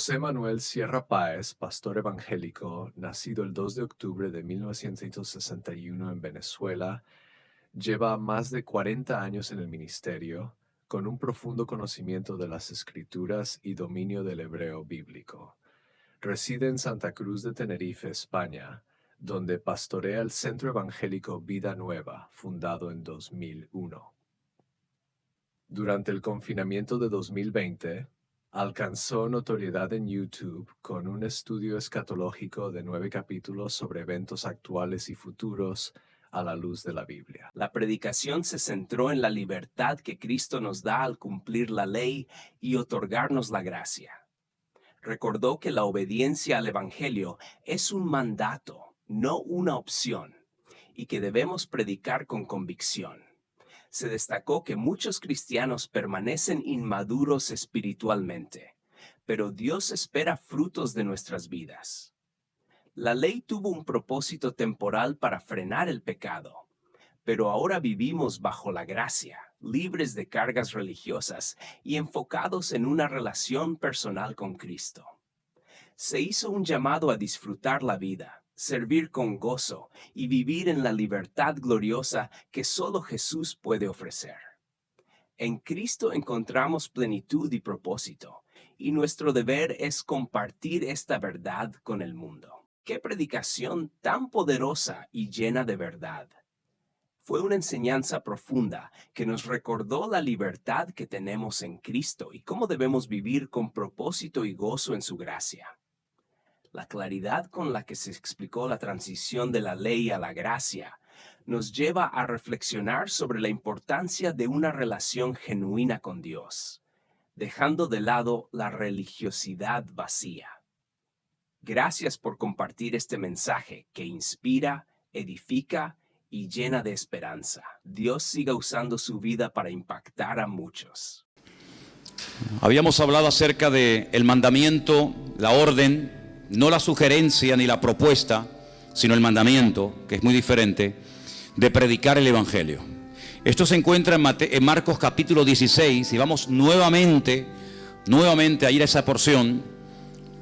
José Manuel Sierra Páez, pastor evangélico, nacido el 2 de octubre de 1961 en Venezuela, lleva más de 40 años en el ministerio, con un profundo conocimiento de las Escrituras y dominio del hebreo bíblico. Reside en Santa Cruz de Tenerife, España, donde pastorea el Centro Evangélico Vida Nueva, fundado en 2001. Durante el confinamiento de 2020, alcanzó notoriedad en YouTube con un estudio escatológico de 9 capítulos sobre eventos actuales y futuros a la luz de la Biblia. La predicación se centró en la libertad que Cristo nos da al cumplir la ley y otorgarnos la gracia. Recordó que la obediencia al Evangelio es un mandato, no una opción, y que debemos predicar con convicción. Se destacó que muchos cristianos permanecen inmaduros espiritualmente, pero Dios espera frutos de nuestras vidas. La ley tuvo un propósito temporal para frenar el pecado, pero ahora vivimos bajo la gracia, libres de cargas religiosas y enfocados en una relación personal con Cristo. Se hizo un llamado a disfrutar la vida, servir con gozo y vivir en la libertad gloriosa que solo Jesús puede ofrecer. En Cristo encontramos plenitud y propósito, y nuestro deber es compartir esta verdad con el mundo. ¡Qué predicación tan poderosa y llena de verdad! Fue una enseñanza profunda que nos recordó la libertad que tenemos en Cristo y cómo debemos vivir con propósito y gozo en su gracia. La claridad con la que se explicó la transición de la ley a la gracia nos lleva a reflexionar sobre la importancia de una relación genuina con Dios, dejando de lado la religiosidad vacía. Gracias por compartir este mensaje que inspira, edifica y llena de esperanza. Dios siga usando su vida para impactar a muchos. Habíamos hablado acerca del mandamiento, la orden, no la sugerencia ni la propuesta, sino el mandamiento, que es muy diferente, de predicar el Evangelio. Esto se encuentra en Marcos capítulo 16, y vamos nuevamente a ir a esa porción,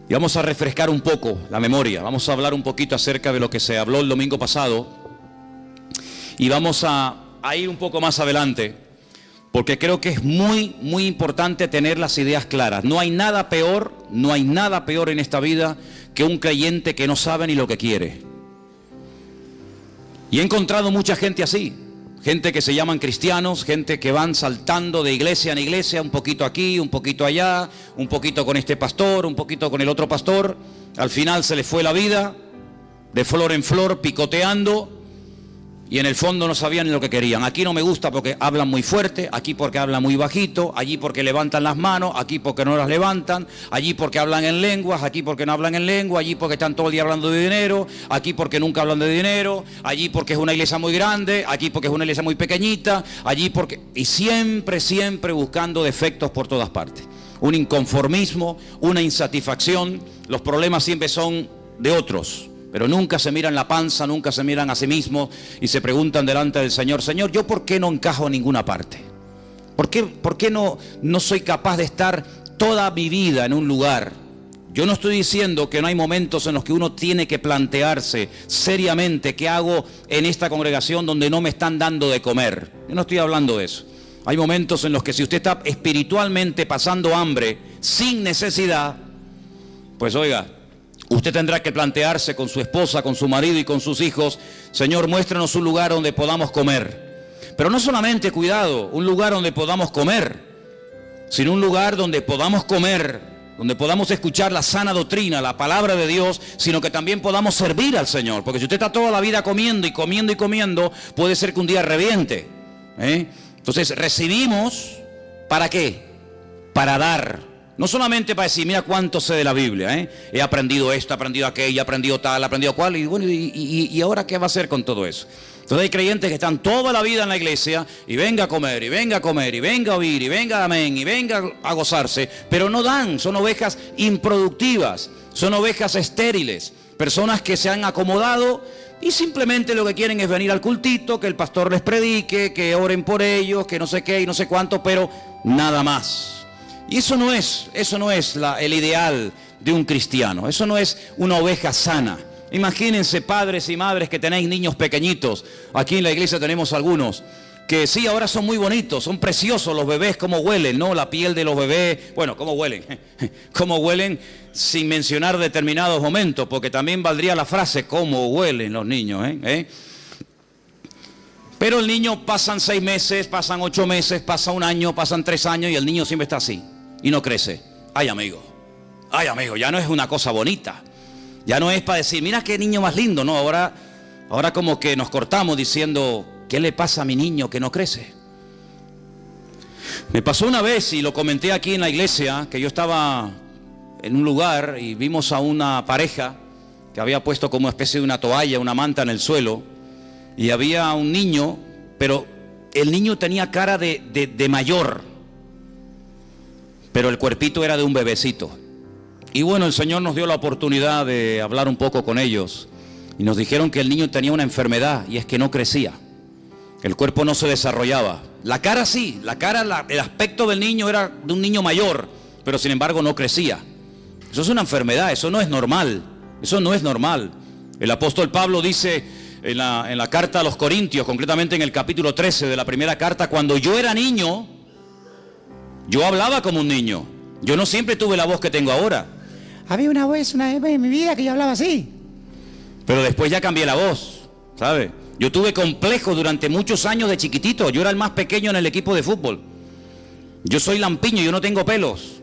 y vamos a refrescar un poco la memoria. Vamos a hablar un poquito acerca de lo que se habló el domingo pasado, y vamos a ir un poco más adelante, porque creo que es muy importante tener las ideas claras. No hay nada peor en esta vida que un creyente que no sabe ni lo que quiere. Y he encontrado mucha gente así, gente que se llaman cristianos, gente que van saltando de iglesia en iglesia, un poquito aquí, un poquito allá, un poquito con este pastor, un poquito con el otro pastor. Al final se les fue la vida, de flor en flor, picoteando, y en el fondo no sabían ni lo que querían. Aquí no me gusta porque hablan muy fuerte, aquí porque hablan muy bajito, allí porque levantan las manos, aquí porque no las levantan, allí porque hablan en lenguas, aquí porque no hablan en lengua, allí porque están todo el día hablando de dinero, aquí porque nunca hablan de dinero, allí porque es una iglesia muy grande, aquí porque es una iglesia muy pequeñita, allí porque... Y siempre buscando defectos por todas partes. Un inconformismo, una insatisfacción. Los problemas siempre son de otros, pero nunca se miran la panza, nunca se miran a sí mismos y se preguntan delante del Señor: Señor, ¿yo por qué no encajo en ninguna parte? ¿Por qué no soy capaz de estar toda mi vida en un lugar? Yo no estoy diciendo que no hay momentos en los que uno tiene que plantearse seriamente qué hago en esta congregación donde no me están dando de comer. Yo no estoy hablando de eso. Hay momentos en los que si usted está espiritualmente pasando hambre sin necesidad, pues oiga, usted tendrá que plantearse con su esposa, con su marido y con sus hijos: Señor, muéstranos un lugar donde podamos comer. Pero no solamente, cuidado, un lugar donde podamos comer, sino un lugar donde podamos comer, donde podamos escuchar la sana doctrina, la palabra de Dios, sino que también podamos servir al Señor. Porque si usted está toda la vida comiendo y comiendo y comiendo, puede ser que un día reviente. Entonces, recibimos, ¿para qué? Para dar. No solamente para decir, mira cuánto sé de la Biblia, he aprendido esto, he aprendido aquello, he aprendido tal, he aprendido cual, y bueno, ¿y ahora qué va a hacer con todo eso? Entonces hay creyentes que están toda la vida en la iglesia, y venga a comer, y venga a comer, y venga a oír, y venga amén, y venga a gozarse, pero no dan. Son ovejas improductivas, son ovejas estériles, personas que se han acomodado y simplemente lo que quieren es venir al cultito, que el pastor les predique, que oren por ellos, que no sé qué y no sé cuánto, pero nada más. Y eso no es el ideal de un cristiano. Eso no es una oveja sana. Imagínense, padres y madres que tenéis niños pequeñitos. Aquí en la iglesia tenemos algunos que sí, ahora son muy bonitos, son preciosos los bebés, cómo huelen, ¿no? La piel de los bebés, bueno, cómo huelen, cómo huelen sin mencionar determinados momentos, porque también valdría la frase, cómo huelen los niños, Pero el niño pasan 6 meses, pasan 8 meses, pasa 1 año, pasan 3 años y el niño siempre está así y no crece. Ay amigo, ya no es una cosa bonita, ya no es para decir, mira qué niño más lindo, no, ahora como que nos cortamos diciendo, ¿qué le pasa a mi niño que no crece? Me pasó una vez y lo comenté aquí en la iglesia, que yo estaba en un lugar y vimos a una pareja que había puesto como especie de una toalla, una manta en el suelo, y había un niño, pero el niño tenía cara de mayor, pero el cuerpito era de un bebecito. Y bueno, el Señor nos dio la oportunidad de hablar un poco con ellos y nos dijeron que el niño tenía una enfermedad y es que no crecía. El cuerpo no se desarrollaba. La cara sí, el aspecto del niño era de un niño mayor, pero sin embargo no crecía. Eso es una enfermedad, eso no es normal. Eso no es normal. El apóstol Pablo dice en la carta a los Corintios, concretamente en el capítulo 13 de la primera carta, cuando yo era niño, yo hablaba como un niño. Yo no siempre tuve la voz que tengo ahora. Había una vez en mi vida que yo hablaba así. Pero después ya cambié la voz, ¿sabe? Yo tuve complejos durante muchos años de chiquitito. Yo era el más pequeño en el equipo de fútbol. Yo soy lampiño, yo no tengo pelos.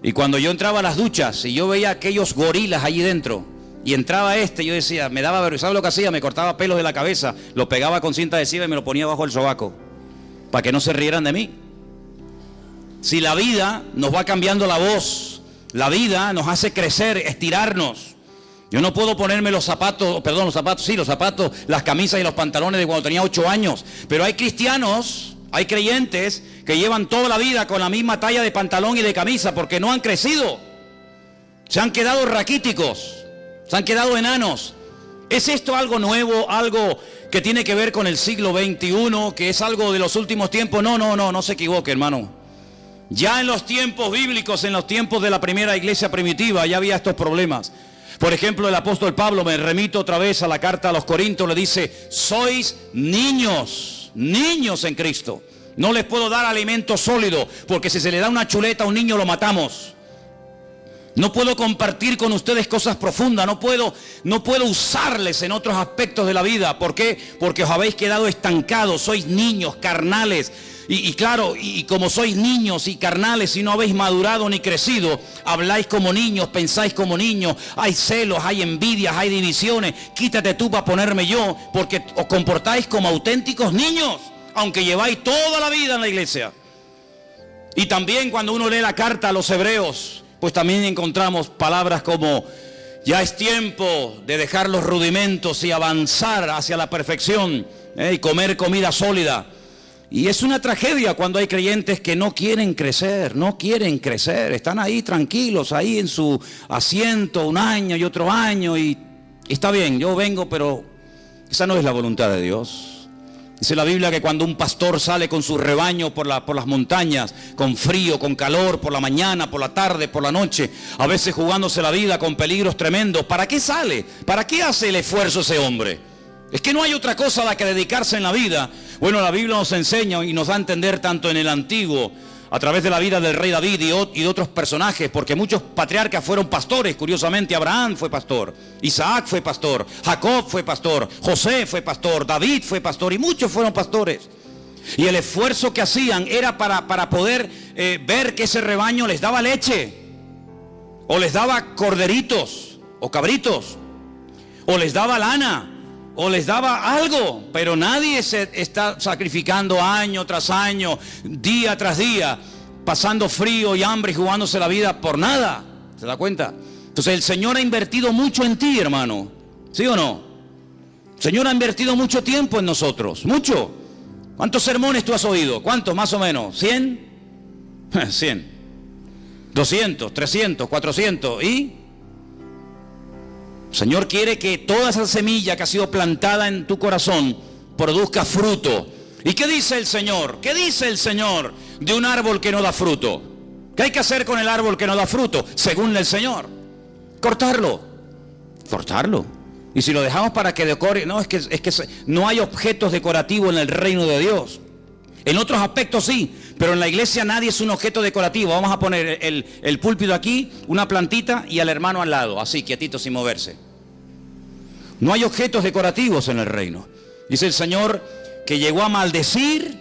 Y cuando yo entraba a las duchas y yo veía aquellos gorilas allí dentro, y entraba yo decía, me daba vergüenza. ¿Sabes lo que hacía? Me cortaba pelos de la cabeza, lo pegaba con cinta adhesiva y me lo ponía bajo el sobaco, para que no se rieran de mí. Si la vida nos va cambiando la voz, la vida nos hace crecer, estirarnos. Yo no puedo ponerme los zapatos, las camisas y los pantalones de cuando tenía 8 años. Pero hay cristianos, hay creyentes que llevan toda la vida con la misma talla de pantalón y de camisa porque no han crecido. Se han quedado raquíticos, se han quedado enanos. ¿Es esto algo nuevo, algo que tiene que ver con el siglo XXI, que es algo de los últimos tiempos? No se equivoque, hermano. Ya en los tiempos bíblicos, en los tiempos de la primera iglesia primitiva, ya había estos problemas. Por ejemplo, el apóstol Pablo, me remito otra vez a la carta a los Corintios, le dice, sois niños en Cristo. No les puedo dar alimento sólido, porque si se le da una chuleta a un niño lo matamos. No puedo compartir con ustedes cosas profundas, no puedo usarles en otros aspectos de la vida. ¿Por qué? Porque os habéis quedado estancados, sois niños, carnales. Y claro, y como sois niños y carnales y no habéis madurado ni crecido, habláis como niños, pensáis como niños, hay celos, hay envidias, hay divisiones. Quítate tú para ponerme yo, porque os comportáis como auténticos niños, aunque lleváis toda la vida en la iglesia. Y también cuando uno lee la carta a los hebreos, pues también encontramos palabras como, ya es tiempo de dejar los rudimentos y avanzar hacia la perfección, y comer comida sólida. Y es una tragedia cuando hay creyentes que no quieren crecer, están ahí tranquilos, ahí en su asiento 1 año y otro año, y está bien, yo vengo, pero esa no es la voluntad de Dios. Dice la Biblia que cuando un pastor sale con su rebaño por las montañas, con frío, con calor, por la mañana, por la tarde, por la noche, a veces jugándose la vida con peligros tremendos, ¿para qué sale? ¿Para qué hace el esfuerzo ese hombre? Es que no hay otra cosa a la que dedicarse en la vida. Bueno, la Biblia nos enseña y nos da a entender tanto en el Antiguo, a través de la vida del rey David y de otros personajes, porque muchos patriarcas fueron pastores. Curiosamente, Abraham fue pastor, Isaac fue pastor, Jacob fue pastor, José fue pastor, David fue pastor, y muchos fueron pastores. Y el esfuerzo que hacían era para poder ver que ese rebaño les daba leche, o les daba corderitos, o cabritos, o les daba lana, o les daba algo, pero nadie se está sacrificando año tras año, día tras día, pasando frío y hambre y jugándose la vida por nada. ¿Se da cuenta? Entonces el Señor ha invertido mucho en ti, hermano. ¿Sí o no? El Señor ha invertido mucho tiempo en nosotros, mucho. ¿Cuántos sermones tú has oído? ¿Cuántos más o menos? ¿100? 100. 200, 300, 400 y... El Señor quiere que toda esa semilla que ha sido plantada en tu corazón produzca fruto. ¿Y qué dice el Señor? ¿Qué dice el Señor de un árbol que no da fruto? ¿Qué hay que hacer con el árbol que no da fruto? Según el Señor. cortarlo. Y si lo dejamos para que decore, no, es que no hay objetos decorativos en el reino de Dios. En otros aspectos sí, pero en la iglesia nadie es un objeto decorativo. Vamos a poner el púlpito aquí, una plantita y al hermano al lado, así, quietito, sin moverse. No hay objetos decorativos en el reino. Dice el Señor que llegó a maldecir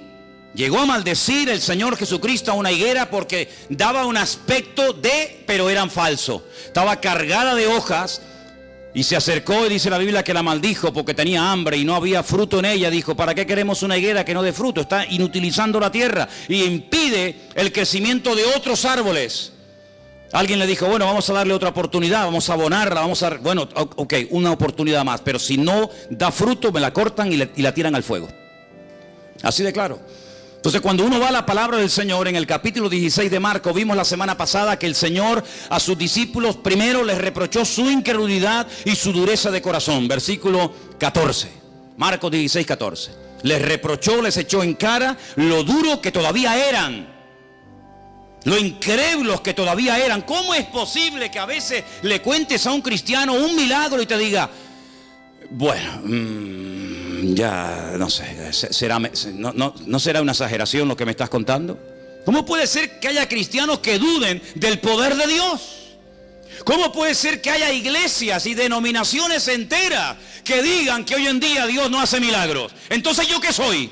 el Señor Jesucristo a una higuera porque daba un aspecto pero eran falsos. Estaba cargada de hojas. Y se acercó y dice la Biblia que la maldijo porque tenía hambre y no había fruto en ella. Dijo, ¿para qué queremos una higuera que no dé fruto? Está inutilizando la tierra y impide el crecimiento de otros árboles. Alguien le dijo, bueno, vamos a darle otra oportunidad, vamos a abonarla, bueno, ok, una oportunidad más. Pero si no da fruto, me la cortan y la tiran al fuego. Así de claro. Entonces cuando uno va a la palabra del Señor, en el capítulo 16 de Marcos, vimos la semana pasada que el Señor a sus discípulos primero les reprochó su incredulidad y su dureza de corazón. Versículo 14, Marcos 16, 14. Les reprochó, les echó en cara lo duro que todavía eran, lo incrédulos que todavía eran. ¿Cómo es posible que a veces le cuentes a un cristiano un milagro y te diga, bueno, ya no sé, no será una exageración lo que me estás contando? ¿Cómo puede ser que haya cristianos que duden del poder de Dios? ¿Cómo puede ser que haya iglesias y denominaciones enteras que digan que hoy en día Dios no hace milagros? Entonces, ¿yo qué soy?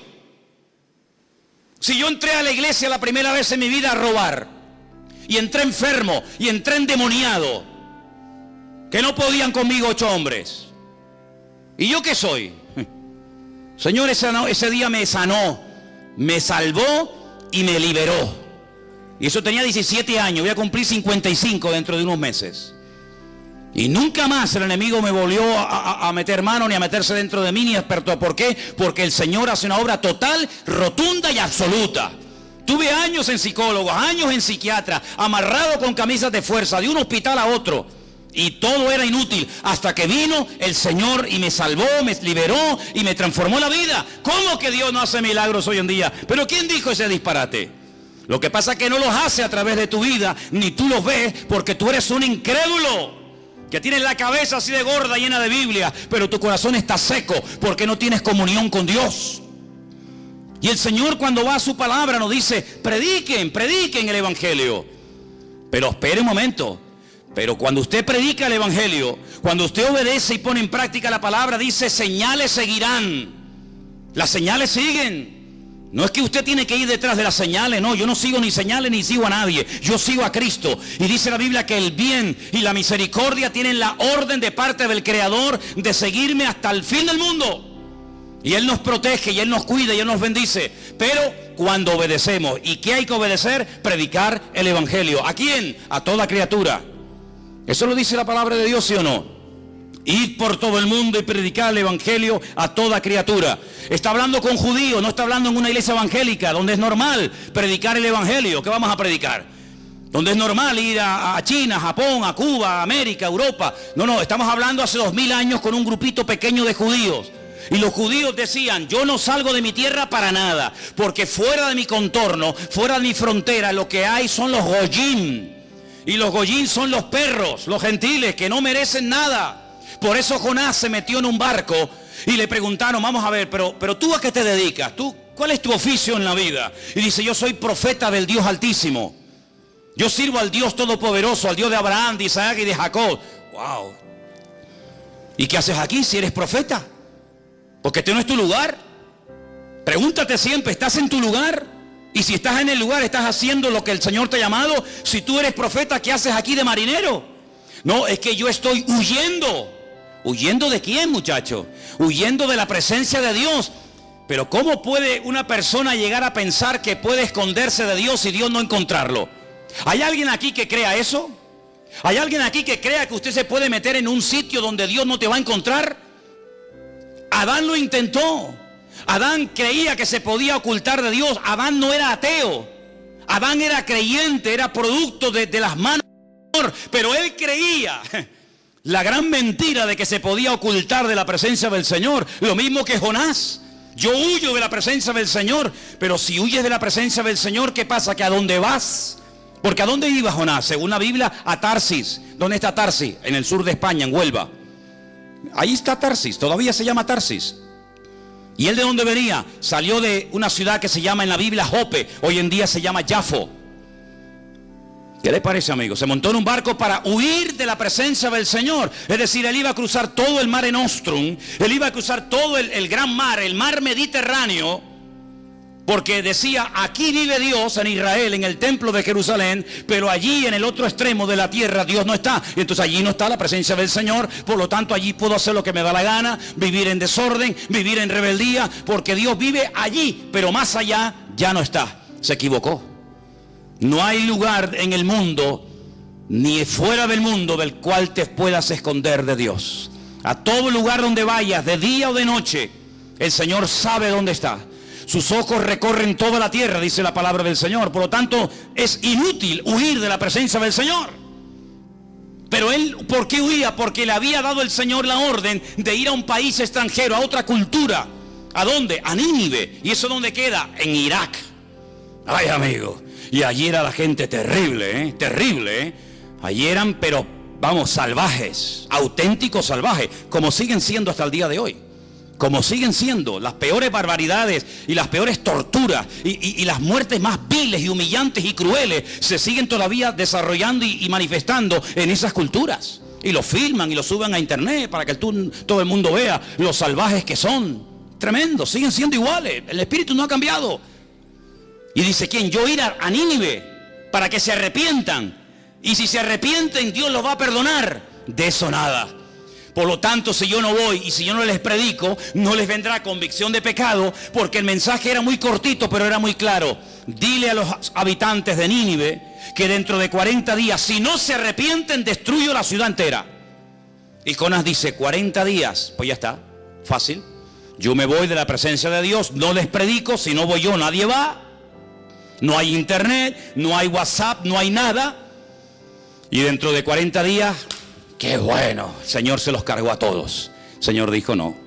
Si yo entré a la iglesia la primera vez en mi vida a robar, y entré enfermo, y entré endemoniado, que no podían conmigo 8 hombres, ¿y yo qué soy? Señor, ese día me sanó, me salvó y me liberó. Y eso tenía 17 años, voy a cumplir 55 dentro de unos meses. Y nunca más el enemigo me volvió a meter mano ni a meterse dentro de mí ni despertó. ¿Por qué? Porque el Señor hace una obra total, rotunda y absoluta. Tuve años en psicólogos, años en psiquiatra, amarrado con camisas de fuerza de un hospital a otro. Y todo era inútil hasta que vino el Señor y me salvó, me liberó y me transformó la vida. ¿Cómo que Dios no hace milagros hoy en día? ¿Pero quién dijo ese disparate? Lo que pasa es que no los hace a través de tu vida, ni tú los ves, porque tú eres un incrédulo que tienes la cabeza así de gorda, llena de Biblia, pero tu corazón está seco porque no tienes comunión con Dios. Y el Señor, cuando va a su palabra, nos dice, prediquen el evangelio. Pero espere un momento. Pero cuando usted predica el evangelio, cuando usted obedece y pone en práctica la palabra, dice, señales seguirán. Las señales siguen. No es que usted tiene que ir detrás de las señales, no, yo no sigo ni señales ni sigo a nadie, yo sigo a Cristo. Y dice la Biblia que el bien y la misericordia tienen la orden de parte del Creador de seguirme hasta el fin del mundo. Y Él nos protege, y Él nos cuida, y Él nos bendice. Pero cuando obedecemos, ¿y qué hay que obedecer? Predicar el evangelio. ¿A quién? A toda criatura. ¿Eso lo dice la palabra de Dios, sí o no? Ir por todo el mundo y predicar el evangelio a toda criatura. Está hablando con judíos, no está hablando en una iglesia evangélica donde es normal predicar el evangelio. ¿Qué vamos a predicar? Donde es normal ir a China, Japón, a Cuba, a América, a Europa. No, estamos hablando hace 2000 años con un grupito pequeño de judíos. Y los judíos decían, yo no salgo de mi tierra para nada, porque fuera de mi contorno, fuera de mi frontera, lo que hay son los goyim. Y los goyim son los perros, los gentiles, que no merecen nada. Por eso Jonás se metió en un barco y le preguntaron, vamos a ver, pero ¿tú a qué te dedicas? ¿Cuál es tu oficio en la vida? Y dice, yo soy profeta del Dios Altísimo. Yo sirvo al Dios Todopoderoso, al Dios de Abraham, de Isaac y de Jacob. ¡Wow! ¿Y qué haces aquí si eres profeta? Porque este no es tu lugar. Pregúntate siempre, ¿estás en tu lugar? Y si estás en el lugar, ¿estás haciendo lo que el Señor te ha llamado? Si tú eres profeta, ¿qué haces aquí de marinero? No, es que yo estoy huyendo. ¿Huyendo de quién, muchacho? Huyendo de la presencia de Dios. Pero ¿cómo puede una persona llegar a pensar que puede esconderse de Dios y Dios no encontrarlo? ¿Hay alguien aquí que crea eso? ¿Hay alguien aquí que crea que usted se puede meter en un sitio donde Dios no te va a encontrar? Adán lo intentó. Adán creía que se podía ocultar de Dios. Adán no era ateo. Adán era creyente, era producto de las manos del Señor. Pero él creía la gran mentira de que se podía ocultar de la presencia del Señor. Lo mismo que Jonás. Yo huyo de la presencia del Señor. Pero si huyes de la presencia del Señor, ¿qué pasa? Que a donde vas, Porque ¿a dónde iba Jonás? Según la Biblia, a Tarsis. ¿Dónde está Tarsis? En el sur de España, en Huelva. Ahí está Tarsis, todavía se llama Tarsis. ¿Y él de dónde venía? Salió de una ciudad que se llama en la Biblia Jope, hoy en día se llama Jafo. ¿Qué le parece, amigo? Se montó en un barco para huir de la presencia del Señor. Es decir, él iba a cruzar todo el Mare Nostrum, él iba a cruzar todo el gran mar, el mar Mediterráneo, porque decía, aquí vive Dios en Israel, en el templo de Jerusalén, pero allí en el otro extremo de la tierra Dios no está. Y entonces allí no está la presencia del Señor, por lo tanto allí puedo hacer lo que me da la gana, vivir en desorden, vivir en rebeldía, porque Dios vive allí, pero más allá ya no está. Se equivocó. No hay lugar en el mundo, ni fuera del mundo, del cual te puedas esconder de Dios. A todo lugar donde vayas, de día o de noche, el Señor sabe dónde está. Sus ojos recorren toda la tierra, dice la palabra del Señor. Por lo tanto, es inútil huir de la presencia del Señor. Pero él, ¿por qué huía? Porque le había dado el Señor la orden de ir a un país extranjero, a otra cultura. ¿A dónde? A Nínive. ¿Y eso dónde queda? En Irak. Ay, amigo. Y allí era la gente terrible, terrible. Allí eran, pero vamos, salvajes, auténticos salvajes, como siguen siendo hasta el día de hoy. Como siguen siendo las peores barbaridades y las peores torturas y las muertes más viles y humillantes y crueles se siguen todavía desarrollando y manifestando en esas culturas. Y lo filman y lo suben a internet para que todo el mundo vea los salvajes que son. Tremendo, siguen siendo iguales. El espíritu no ha cambiado. Y dice, ¿quién? Yo ir a Nínive para que se arrepientan. Y si se arrepienten, Dios los va a perdonar. De eso nada. Por lo tanto, si yo no voy y si yo no les predico, no les vendrá convicción de pecado, porque el mensaje era muy cortito, pero era muy claro. Dile a los habitantes de Nínive que dentro de 40 días, si no se arrepienten, destruyo la ciudad entera. Y Jonás dice, 40 días, pues ya está, fácil. Yo me voy de la presencia de Dios, no les predico, si no voy yo, nadie va. No hay internet, no hay WhatsApp, no hay nada. Y dentro de 40 días... ¡Qué bueno! El Señor se los cargó a todos. El Señor dijo, no,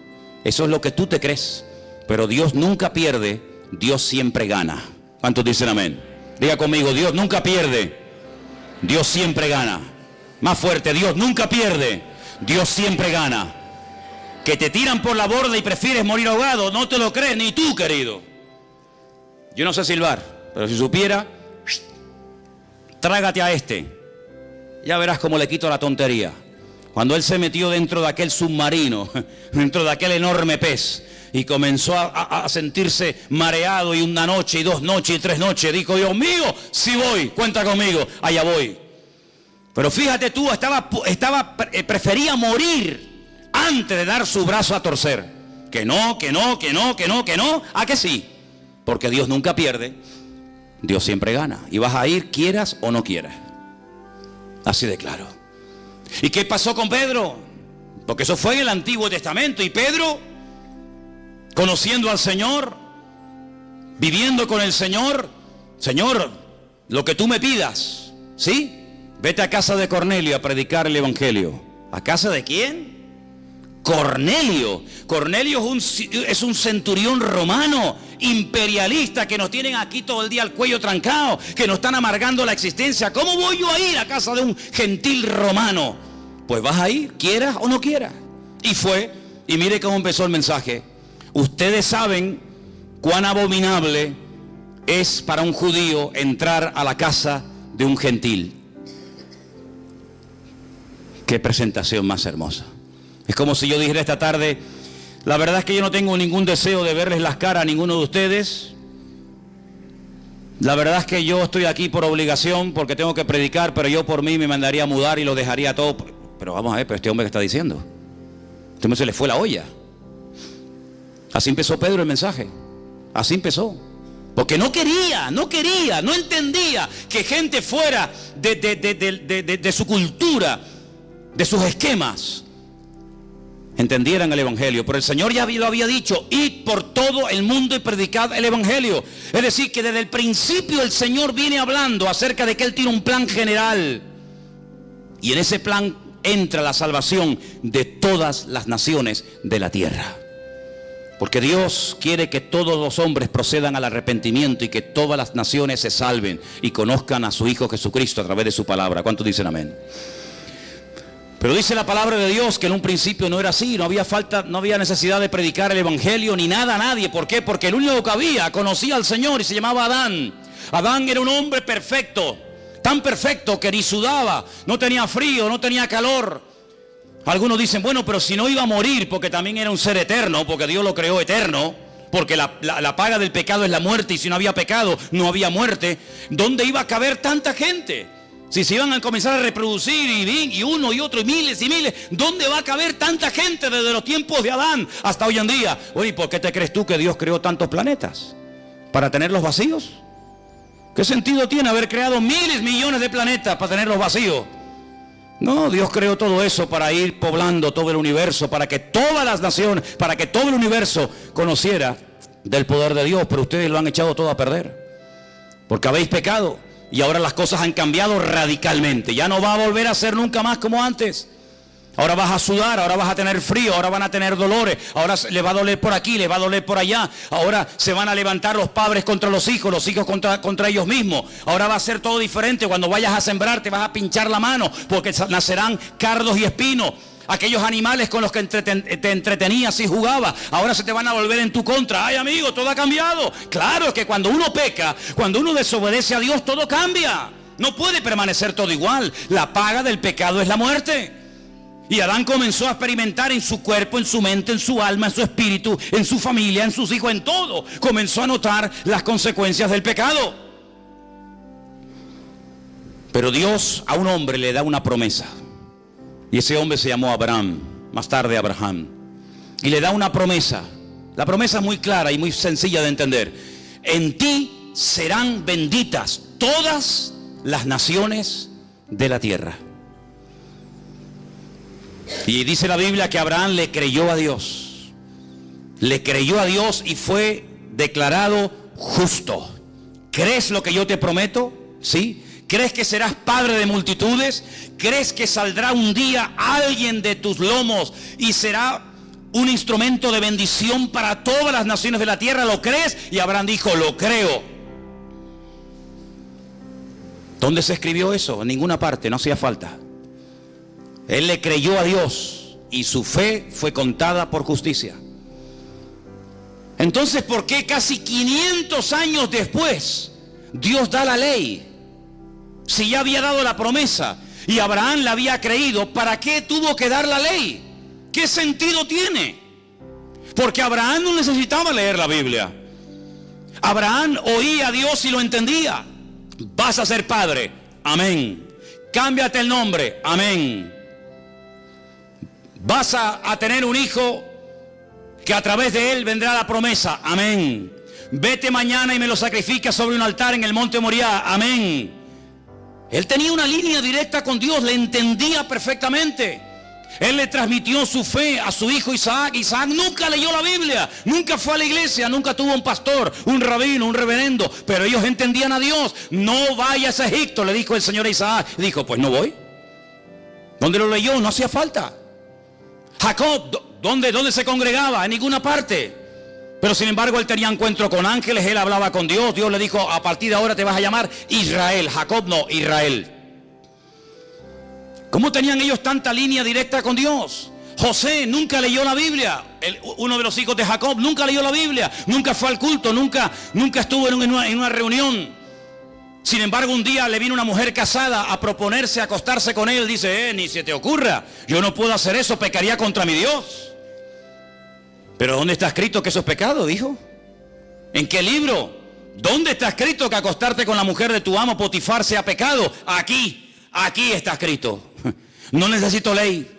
eso es lo que tú te crees. Pero Dios nunca pierde, Dios siempre gana. ¿Cuántos dicen amén? Diga conmigo, Dios nunca pierde, Dios siempre gana. Más fuerte, Dios nunca pierde, Dios siempre gana. Que te tiran por la borda y prefieres morir ahogado, no te lo crees ni tú, querido. Yo no sé silbar, pero si supiera, trágate a este. Ya verás cómo le quito la tontería. Cuando él se metió dentro de aquel submarino, dentro de aquel enorme pez, y comenzó a sentirse mareado, y una noche, y 2 noches, y 3 noches, dijo, Dios mío, sí voy, cuenta conmigo, allá voy. Pero fíjate tú, prefería morir antes de dar su brazo a torcer. Que no, ¿a que sí? Porque Dios nunca pierde, Dios siempre gana. Y vas a ir, quieras o no quieras. Así de claro. ¿Y qué pasó con Pedro? Porque eso fue en el Antiguo Testamento. Y Pedro, conociendo al Señor, viviendo con el Señor, Señor, lo que tú me pidas, ¿sí? Vete a casa de Cornelio a predicar el Evangelio. ¿A casa de quién? Cornelio. Cornelio es un centurión romano, imperialista, que nos tienen aquí todo el día al cuello trancado, que nos están amargando la existencia. ¿Cómo voy yo a ir a casa de un gentil romano? Pues vas a ir, quieras o no quieras. Y fue, y mire cómo empezó el mensaje. Ustedes saben cuán abominable es para un judío entrar a la casa de un gentil. Qué presentación más hermosa. Es como si yo dijera esta tarde, la verdad es que yo no tengo ningún deseo de verles las caras a ninguno de ustedes. La verdad es que yo estoy aquí por obligación, porque tengo que predicar, pero yo por mí me mandaría a mudar y lo dejaría todo. Pero vamos a ver, pero este hombre que está diciendo, este hombre se le fue la olla. Así empezó Pedro el mensaje. Así empezó. Porque no entendía que gente fuera de su cultura, de sus esquemas, entendieran el Evangelio. Pero el Señor ya lo había dicho, id por todo el mundo y predicad el Evangelio. Es decir, que desde el principio el Señor viene hablando acerca de que Él tiene un plan general, y en ese plan entra la salvación de todas las naciones de la tierra. Porque Dios quiere que todos los hombres procedan al arrepentimiento y que todas las naciones se salven y conozcan a su Hijo Jesucristo a través de su palabra. ¿Cuántos dicen amén? Pero dice la palabra de Dios que en un principio no era así, no había necesidad de predicar el evangelio ni nada a nadie. ¿Por qué? Porque el único que había conocía al Señor y se llamaba Adán. Adán era un hombre perfecto, tan perfecto que ni sudaba, no tenía frío, no tenía calor. Algunos dicen, bueno, pero si no iba a morir, porque también era un ser eterno, porque Dios lo creó eterno, porque la paga del pecado es la muerte, y si no había pecado, no había muerte. ¿Dónde iba a caber tanta gente? Si se iban a comenzar a reproducir, y uno y otro, y miles, ¿dónde va a caber tanta gente desde los tiempos de Adán hasta hoy en día? Oye, ¿por qué te crees tú que Dios creó tantos planetas? ¿Para tenerlos vacíos? ¿Qué sentido tiene haber creado miles, millones de planetas para tenerlos vacíos? No, Dios creó todo eso para ir poblando todo el universo, para que todas las naciones, para que todo el universo conociera del poder de Dios. Pero ustedes lo han echado todo a perder, porque habéis pecado y ahora las cosas han cambiado radicalmente. Ya no va a volver a ser nunca más como antes. Ahora vas a sudar, ahora vas a tener frío, ahora van a tener dolores, ahora les va a doler por aquí, les va a doler por allá. Ahora se van a levantar los padres contra los hijos contra ellos mismos. Ahora va a ser todo diferente. Cuando vayas a sembrar te vas a pinchar la mano, porque nacerán cardos y espinos. Aquellos animales con los que te entretenías y jugabas, ahora se te van a volver en tu contra. Ay, amigo, todo ha cambiado. Claro, es que cuando uno peca, cuando uno desobedece a Dios, todo cambia. No puede permanecer todo igual. La paga del pecado es la muerte. Y Adán comenzó a experimentar en su cuerpo, en su mente, en su alma, en su espíritu, en su familia, en sus hijos, en todo. Comenzó a notar las consecuencias del pecado. Pero Dios a un hombre le da una promesa. Y ese hombre se llamó Abraham, más tarde Abraham. Y le da una promesa. La promesa es muy clara y muy sencilla de entender. En ti serán benditas todas las naciones de la tierra. Y dice la Biblia que Abraham le creyó a Dios. Le creyó a Dios y fue declarado justo. ¿Crees lo que yo te prometo? ¿Sí? ¿Crees que serás padre de multitudes? ¿Crees que saldrá un día alguien de tus lomos y será un instrumento de bendición para todas las naciones de la tierra? ¿Lo crees? Y Abraham dijo, lo creo. ¿Dónde se escribió eso? En ninguna parte, no hacía falta. Él le creyó a Dios y su fe fue contada por justicia. Entonces, ¿por qué casi 500 años después Dios da la ley? Si ya había dado la promesa y Abraham la había creído, ¿para qué tuvo que dar la ley? ¿Qué sentido tiene? Porque Abraham no necesitaba leer la Biblia. Abraham oía a Dios y lo entendía. Vas a ser padre, amén. Cámbiate el nombre, amén. Vas a tener un hijo que a través de él vendrá la promesa, amén. Vete mañana y me lo sacrificas sobre un altar en el monte Moriah, amén. Él tenía una línea directa con Dios, le entendía perfectamente. Él le transmitió su fe a su hijo Isaac. Isaac nunca leyó la Biblia, nunca fue a la iglesia, nunca tuvo un pastor, un rabino, un reverendo, pero ellos entendían a Dios. No vayas a Egipto, le dijo el Señor a Isaac. Dijo, pues no voy. ¿Dónde lo leyó? No hacía falta. Jacob, ¿dónde se congregaba? En ninguna parte. Pero sin embargo él tenía encuentro con ángeles, él hablaba con Dios. Dios le dijo, a partir de ahora te vas a llamar Israel. Jacob no, Israel. ¿Cómo tenían ellos tanta línea directa con Dios? José nunca leyó la Biblia. Uno de los hijos de Jacob nunca leyó la Biblia, nunca fue al culto, nunca estuvo en una reunión. Sin embargo, un día le vino una mujer casada a proponerse acostarse con él. Dice, ni se te ocurra, yo no puedo hacer eso, pecaría contra mi Dios. Pero ¿dónde está escrito que eso es pecado? Dijo. ¿En qué libro? ¿Dónde está escrito que acostarte con la mujer de tu amo Potifar sea pecado? Aquí está escrito. No necesito ley,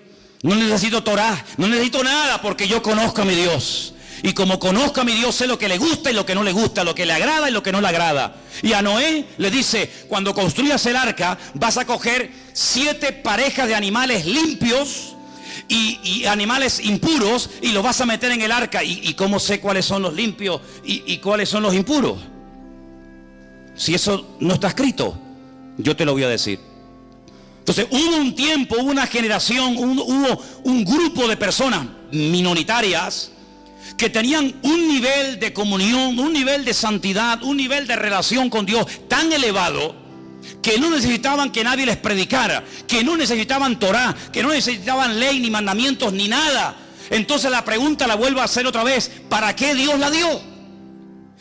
no necesito Torah, no necesito nada, porque yo conozco a mi Dios. Y como conozco a mi Dios, sé lo que le gusta y lo que no le gusta, lo que le agrada y lo que no le agrada. Y a Noé le dice, cuando construyas el arca, vas a coger 7 parejas de animales limpios y animales impuros, y los vas a meter en el arca. ¿Y cómo sé cuáles son los limpios y cuáles son los impuros? Si eso no está escrito, yo te lo voy a decir. Entonces hubo un tiempo, hubo una generación, hubo un grupo de personas minoritarias que tenían un nivel de comunión, un nivel de santidad, un nivel de relación con Dios tan elevado, que no necesitaban que nadie les predicara, que no necesitaban Torá, que no necesitaban ley, ni mandamientos, ni nada. Entonces la pregunta la vuelvo a hacer otra vez: ¿para qué Dios la dio?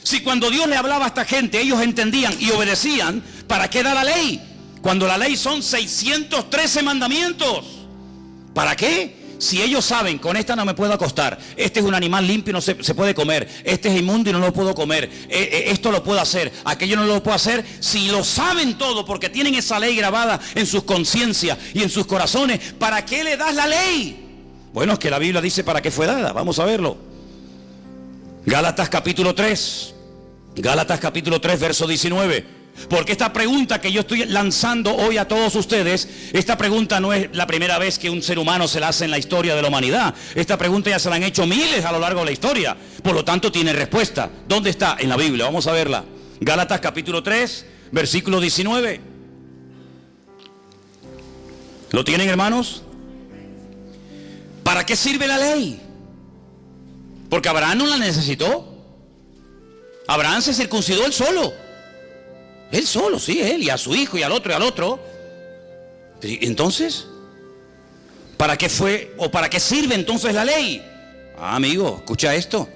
Si cuando Dios le hablaba a esta gente ellos entendían y obedecían, ¿para qué da la ley? Cuando la ley son 613 mandamientos. ¿Para qué? Si ellos saben, con esta no me puedo acostar, este es un animal limpio y no se puede comer, este es inmundo y no lo puedo comer, esto lo puedo hacer, aquello no lo puedo hacer. Si lo saben todo porque tienen esa ley grabada en sus conciencias y en sus corazones, ¿para qué le das la ley? Bueno, es que la Biblia dice para qué fue dada. Vamos a verlo. Gálatas capítulo 3, verso 19. Porque esta pregunta que yo estoy lanzando hoy a todos ustedes, esta pregunta no es la primera vez que un ser humano se la hace en la historia de la humanidad. Esta pregunta ya se la han hecho miles a lo largo de la historia. Por lo tanto tiene respuesta. ¿Dónde está? En la Biblia. Vamos a verla. Gálatas capítulo 3, versículo 19. ¿Lo tienen, hermanos? ¿Para qué sirve la ley? Porque Abraham no la necesitó. Abraham se circuncidó él solo. Él solo, sí, él, y a su hijo, y al otro, y al otro. Entonces, ¿para qué fue o para qué sirve entonces la ley? Amigo, escucha esto.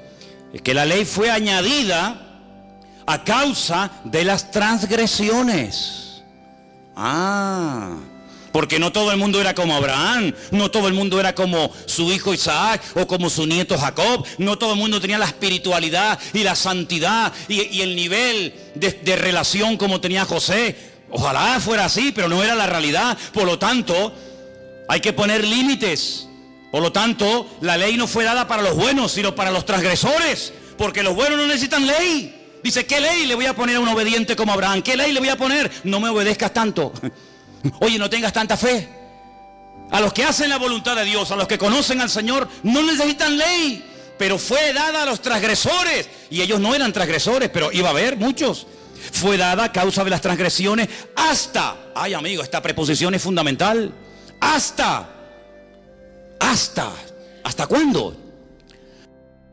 Es que la ley fue añadida a causa de las transgresiones. Porque no todo el mundo era como Abraham, no todo el mundo era como su hijo Isaac o como su nieto Jacob, no todo el mundo tenía la espiritualidad y la santidad y el nivel de relación como tenía José. Ojalá fuera así, pero no era la realidad. Por lo tanto, hay que poner límites. Por lo tanto, la ley no fue dada para los buenos, sino para los transgresores, porque los buenos no necesitan ley. Dice, ¿qué ley le voy a poner a un obediente como Abraham? ¿Qué ley le voy a poner? No me obedezcas tanto. Oye, no tengas tanta fe. A los que hacen la voluntad de Dios, a los que conocen al Señor, no necesitan ley, pero fue dada a los transgresores. Y ellos no eran transgresores, pero iba a haber muchos. Fue dada a causa de las transgresiones hasta, ay amigo, esta preposición es fundamental. ¿Hasta cuándo?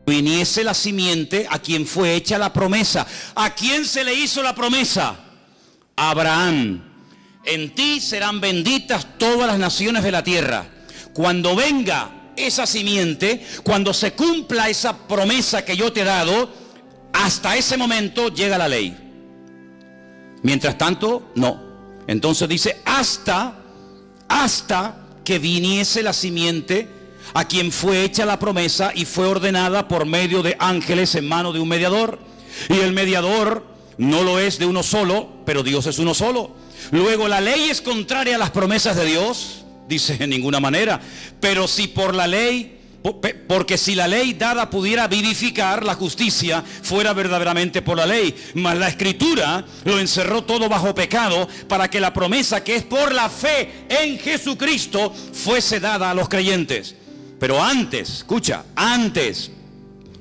Viniese la simiente a quien fue hecha la promesa. ¿A quién se le hizo la promesa? A Abraham. En ti serán benditas todas las naciones de la tierra. Cuando venga esa simiente, cuando se cumpla esa promesa que yo te he dado, hasta ese momento llega la ley. Mientras tanto, no. Entonces dice, hasta que viniese la simiente a quien fue hecha la promesa y fue ordenada por medio de ángeles en mano de un mediador. Y el mediador no lo es de uno solo, pero Dios es uno solo. Luego, ¿la ley es contraria a las promesas de Dios? Dice, en ninguna manera. Pero si por la ley, porque si la ley dada pudiera vivificar, la justicia fuera verdaderamente por la ley. Mas la Escritura lo encerró todo bajo pecado, para que la promesa que es por la fe en Jesucristo fuese dada a los creyentes. Pero antes, escucha, antes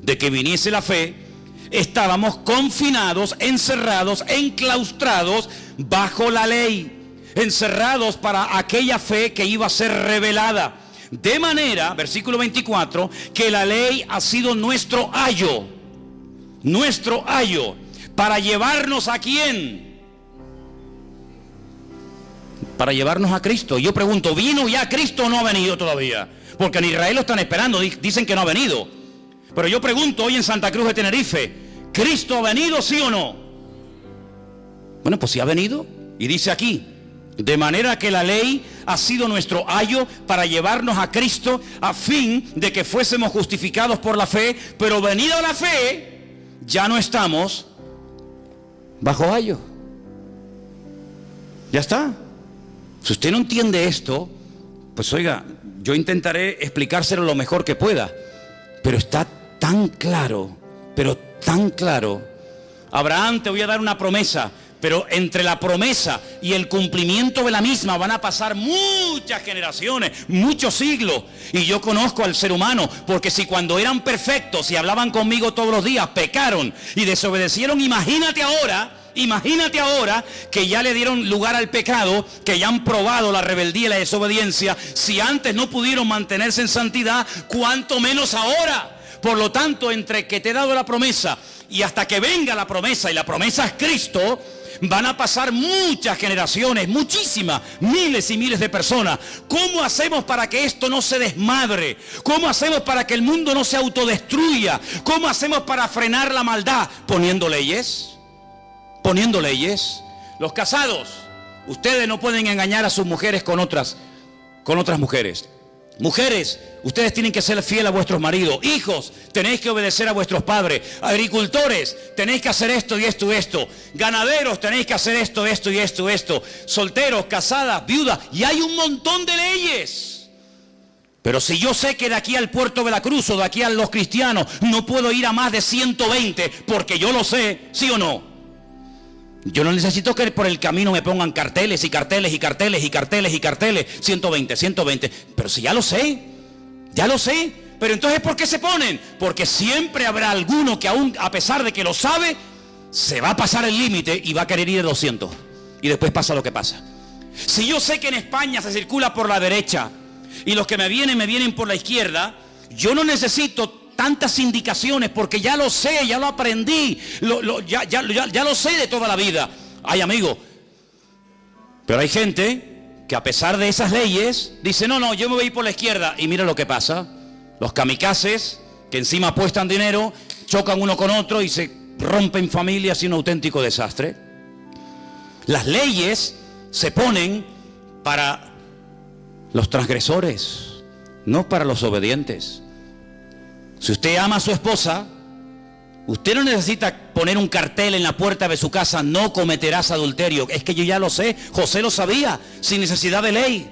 de que viniese la fe, estábamos confinados, encerrados, enclaustrados bajo la ley, encerrados para aquella fe que iba a ser revelada. De manera, versículo 24, que la ley ha sido nuestro ayo, para llevarnos ¿a quién? Para llevarnos a Cristo. Yo pregunto, ¿vino ya Cristo o no ha venido todavía? Porque en Israel lo están esperando, dicen que no ha venido. Pero yo pregunto hoy en Santa Cruz de Tenerife, ¿Cristo ha venido, sí o no? Bueno, pues sí ha venido. Y dice aquí, de manera que la ley ha sido nuestro ayo para llevarnos a Cristo, a fin de que fuésemos justificados por la fe. Pero venida la fe, ya no estamos bajo ayo. Ya está. Si usted no entiende esto, pues oiga, yo intentaré explicárselo lo mejor que pueda. Pero está tan claro, tan claro. Abraham, te voy a dar una promesa, pero entre la promesa y el cumplimiento de la misma van a pasar muchas generaciones, muchos siglos. Y yo conozco al ser humano, porque si cuando eran perfectos y hablaban conmigo todos los días, pecaron y desobedecieron, imagínate ahora que ya le dieron lugar al pecado, que ya han probado la rebeldía y la desobediencia. Si antes no pudieron mantenerse en santidad, cuánto menos ahora. Por lo tanto, entre que te he dado la promesa y hasta que venga la promesa, y la promesa es Cristo, van a pasar muchas generaciones, muchísimas, miles y miles de personas. ¿Cómo hacemos para que esto no se desmadre? ¿Cómo hacemos para que el mundo no se autodestruya? ¿Cómo hacemos para frenar la maldad? Poniendo leyes. Poniendo leyes. Los casados, ustedes no pueden engañar a sus mujeres con otras mujeres. Mujeres, ustedes tienen que ser fieles a vuestros maridos. Hijos, tenéis que obedecer a vuestros padres. Agricultores, tenéis que hacer esto y esto y esto. Ganaderos, tenéis que hacer esto, esto y esto y esto. Solteros, casadas, viudas. Y hay un montón de leyes. Pero si yo sé que de aquí al Puerto Veracruz o de aquí a los cristianos no puedo ir a más de 120, porque yo lo sé, ¿sí o no? Yo no necesito que por el camino me pongan carteles y carteles y carteles y carteles y carteles. 120, 120. Pero si ya lo sé. Pero entonces, ¿por qué se ponen? Porque siempre habrá alguno que aún, a pesar de que lo sabe, se va a pasar el límite y va a querer ir de 200. Y después pasa lo que pasa. Si yo sé que en España se circula por la derecha y los que me vienen por la izquierda, yo no necesito tantas indicaciones porque ya lo sé, ya lo aprendí, ya lo sé de toda la vida. Ay, amigo, pero hay gente que a pesar de esas leyes dice, no, yo me voy a ir por la izquierda. Y mira lo que pasa, los kamikazes que encima apuestan dinero, chocan uno con otro y se rompen familias y un auténtico desastre. Las leyes se ponen para los transgresores, no para los obedientes. Si usted ama a su esposa, usted no necesita poner un cartel en la puerta de su casa, no cometerás adulterio. Es que yo ya lo sé, José lo sabía, sin necesidad de ley.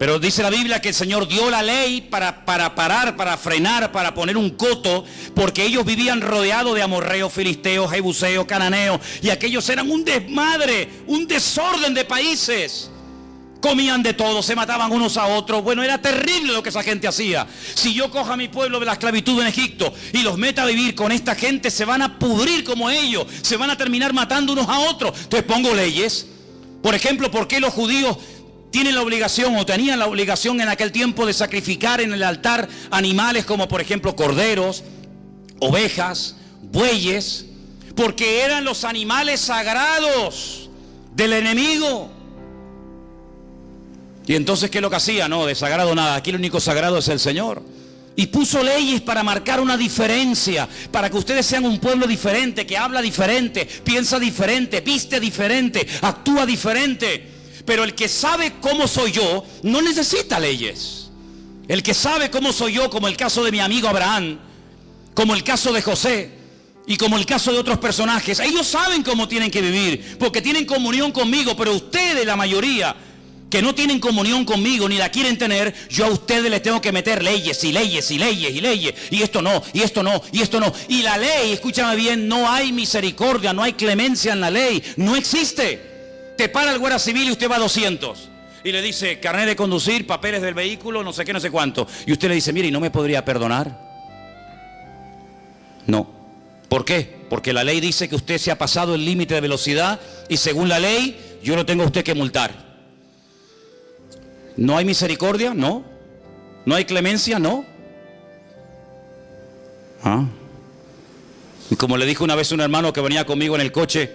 Pero dice la Biblia que el Señor dio la ley para parar, para frenar, para poner un coto, porque ellos vivían rodeados de amorreos, filisteos, jebuseos, cananeos, y aquellos eran un desmadre, un desorden de países. Comían de todo, se mataban unos a otros. Bueno, era terrible lo que esa gente hacía. Si yo cojo a mi pueblo de la esclavitud en Egipto y los meta a vivir con esta gente, se van a pudrir como ellos, se van a terminar matando unos a otros. Entonces pongo leyes. Por ejemplo, ¿por qué los judíos tienen la obligación o tenían la obligación en aquel tiempo de sacrificar en el altar animales como por ejemplo corderos, ovejas, bueyes? Porque eran los animales sagrados del enemigo. Y entonces, ¿qué es lo que hacía? No, de sagrado nada. Aquí el único sagrado es el Señor. Y puso leyes para marcar una diferencia, para que ustedes sean un pueblo diferente, que habla diferente, piensa diferente, viste diferente, actúa diferente. Pero el que sabe cómo soy yo, no necesita leyes. El que sabe cómo soy yo, como el caso de mi amigo Abraham, como el caso de José, y como el caso de otros personajes, ellos saben cómo tienen que vivir, porque tienen comunión conmigo. Pero ustedes, la mayoría, que no tienen comunión conmigo ni la quieren tener, yo a ustedes les tengo que meter leyes y leyes y leyes y leyes, y esto no, y esto no, y esto no. Y la ley, escúchame bien, no hay misericordia, no hay clemencia en la ley, no existe. Te para el guardia civil y usted va a 200 y le dice carnet de conducir, papeles del vehículo, no sé qué, no sé cuánto, y usted le dice, mire, ¿y no me podría perdonar? No. ¿Por qué? Porque la ley dice que usted se ha pasado el límite de velocidad y según la ley yo lo tengo a usted que multar. ¿No hay misericordia? No. ¿No hay clemencia? No. Y como le dijo una vez un hermano que venía conmigo en el coche,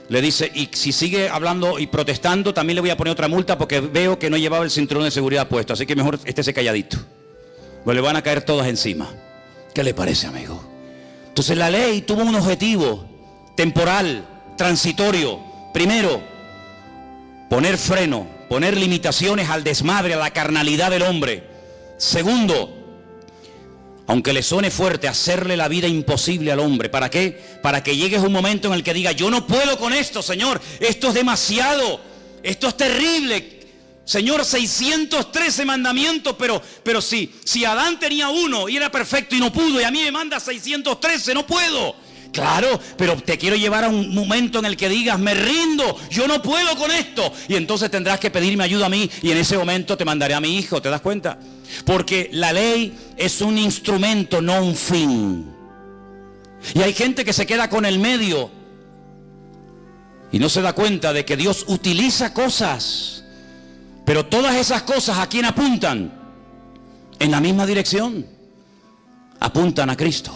le dice, y si sigue hablando y protestando, también le voy a poner otra multa porque veo que no llevaba el cinturón de seguridad puesto, así que mejor estése calladito. Pues le van a caer todas encima. ¿Qué le parece, amigo? Entonces la ley tuvo un objetivo temporal, transitorio. Primero, poner freno, poner limitaciones al desmadre, a la carnalidad del hombre. Segundo, aunque le suene fuerte, hacerle la vida imposible al hombre. ¿Para qué? Para que llegue un momento en el que diga, yo no puedo con esto, Señor, esto es demasiado, esto es terrible. Señor, 613 mandamientos, pero si Adán tenía uno y era perfecto y no pudo, y a mí me manda 613, no puedo. Claro, pero te quiero llevar a un momento en el que digas, me rindo, yo no puedo con esto. Y entonces tendrás que pedirme ayuda a mí y en ese momento te mandaré a mi hijo, ¿te das cuenta? Porque la ley es un instrumento, no un fin. Y hay gente que se queda con el medio y no se da cuenta de que Dios utiliza cosas. Pero todas esas cosas, ¿a quién apuntan? En la misma dirección. apuntan a Cristo.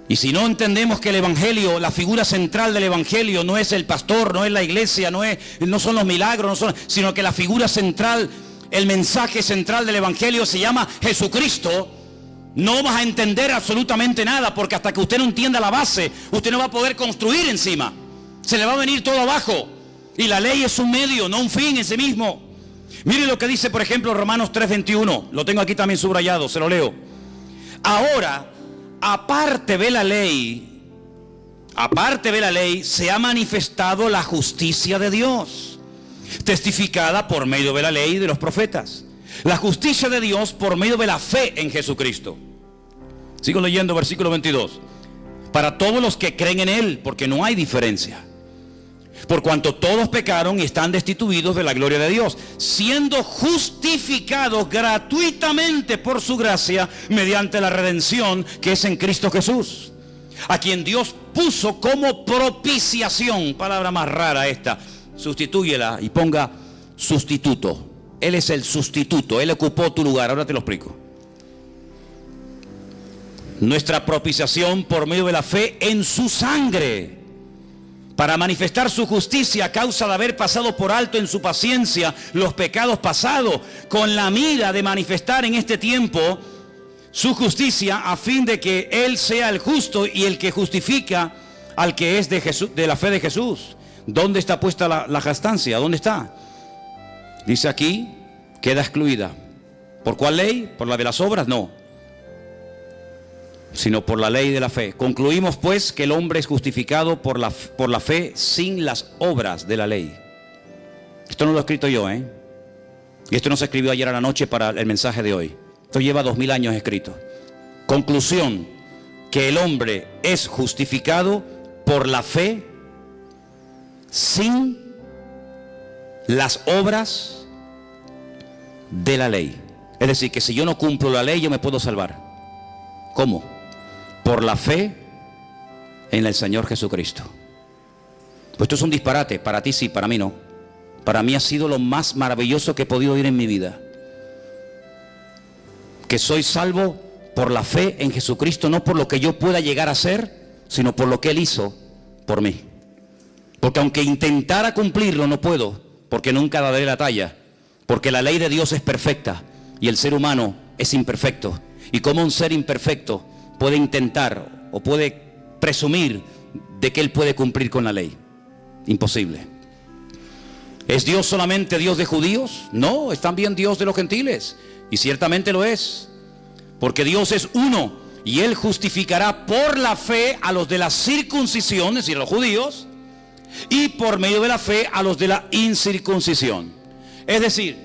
Y si no entendemos que el Evangelio, la figura central del Evangelio no es el pastor, no es la iglesia, no son los milagros, sino que la figura central, el mensaje central del Evangelio se llama Jesucristo, no vas a entender absolutamente nada, porque hasta que usted no entienda la base, usted no va a poder construir encima. Se le va a venir todo abajo. Y la ley es un medio, no un fin en sí mismo. Mire lo que dice, por ejemplo, Romanos 3:21. Lo tengo aquí también subrayado, se lo leo. Ahora, aparte de la ley, se ha manifestado la justicia de Dios, testificada por medio de la ley y de los profetas. La justicia de Dios por medio de la fe en Jesucristo. Sigo leyendo versículo 22. Para todos los que creen en Él, porque no hay diferencia. Por cuanto todos pecaron y están destituidos de la gloria de Dios, siendo justificados gratuitamente por su gracia mediante la redención que es en Cristo Jesús, a quien Dios puso como propiciación. Palabra más rara esta, sustitúyela y ponga sustituto. Él es el sustituto, Él ocupó tu lugar. Ahora te lo explico. Nuestra propiciación por medio de la fe en su sangre, para manifestar su justicia a causa de haber pasado por alto en su paciencia los pecados pasados, con la mira de manifestar en este tiempo su justicia, a fin de que Él sea el justo y el que justifica al que es de Jesús, de la fe de Jesús. ¿Dónde está puesta la jactancia? ¿Dónde está? Dice aquí, queda excluida. ¿Por cuál ley? ¿Por la de las obras? No, sino por la ley de la fe. Concluimos pues que el hombre es justificado por la fe sin las obras de la ley. Esto no lo he escrito yo, Y esto no se escribió ayer a la noche para el mensaje de hoy. Esto lleva 2000 años escrito. Conclusión, que el hombre es justificado por la fe sin las obras de la ley. Es decir, que si yo no cumplo la ley, yo me puedo salvar. ¿Cómo? Por la fe en el Señor Jesucristo. Pues esto es un disparate. Para ti sí, para mí no. Para mí ha sido lo más maravilloso que he podido oír en mi vida. Que soy salvo por la fe en Jesucristo, no por lo que yo pueda llegar a ser, sino por lo que Él hizo por mí. Porque aunque intentara cumplirlo, no puedo, porque nunca daré la talla. Porque la ley de Dios es perfecta y el ser humano es imperfecto. Y como un ser imperfecto puede intentar o puede presumir de que él puede cumplir con la ley. Imposible. ¿Es Dios solamente Dios de judíos? No, es también Dios de los gentiles. Y ciertamente lo es. Porque Dios es uno y Él justificará por la fe a los de la circuncisión, es decir, a los judíos, y por medio de la fe a los de la incircuncisión. Es decir,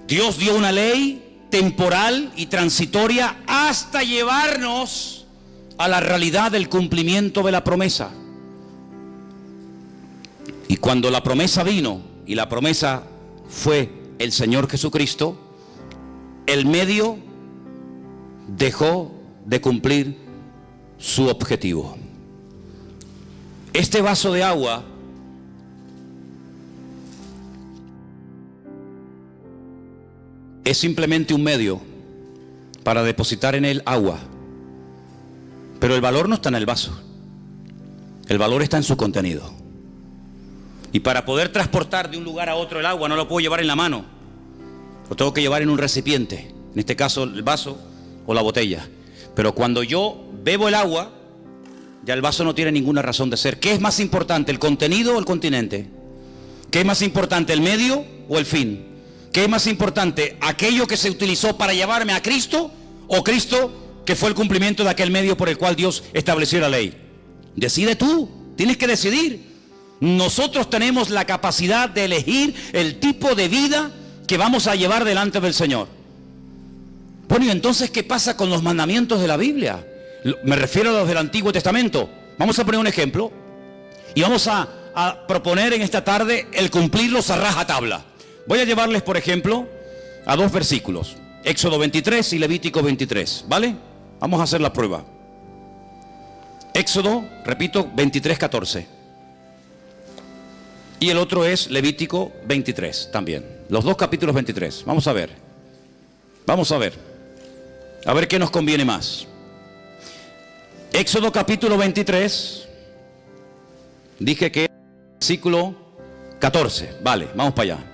Dios dio una ley temporal y transitoria hasta llevarnos a la realidad del cumplimiento de la promesa. Y cuando la promesa vino, y la promesa fue el Señor Jesucristo, el medio dejó de cumplir su objetivo. Este vaso de agua es simplemente un medio para depositar en él agua. Pero el valor no está en el vaso. El valor está en su contenido. Y para poder transportar de un lugar a otro el agua, no lo puedo llevar en la mano. Lo tengo que llevar en un recipiente. En este caso, el vaso o la botella. Pero cuando yo bebo el agua, ya el vaso no tiene ninguna razón de ser. ¿Qué es más importante, el contenido o el continente? ¿Qué es más importante, el medio o el fin? ¿Qué es más importante, aquello que se utilizó para llevarme a Cristo o Cristo que fue el cumplimiento de aquel medio por el cual Dios estableció la ley? Decide tú, tienes que decidir. Nosotros tenemos la capacidad de elegir el tipo de vida que vamos a llevar delante del Señor. Bueno, y entonces, ¿qué pasa con los mandamientos de la Biblia? Me refiero a los del Antiguo Testamento. Vamos a poner un ejemplo y vamos a proponer en esta tarde el cumplirlos a rajatabla. Voy a llevarles, por ejemplo, a dos versículos, Éxodo 23 y Levítico 23, ¿vale? Vamos a hacer la prueba. Éxodo, repito, 23:14. Y el otro es Levítico 23 también. Los dos capítulos 23. Vamos a ver. Vamos a ver. A ver qué nos conviene más. Éxodo capítulo 23. Dije que versículo 14. Vale, vamos para allá.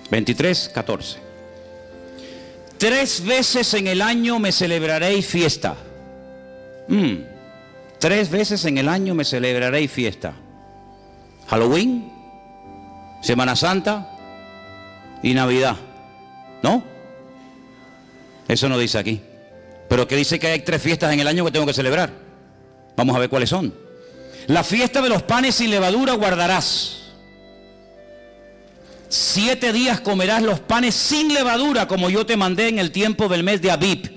23, 14. 3 veces en el año me celebraréis fiesta. 3 veces en el año me celebraréis fiesta. Halloween, Semana Santa y Navidad. ¿No? Eso no dice aquí. Pero que dice que hay 3 fiestas en el año que tengo que celebrar. Vamos a ver cuáles son. La fiesta de los panes sin levadura guardarás. 7 días comerás los panes sin levadura, como yo te mandé en el tiempo del mes de Abib.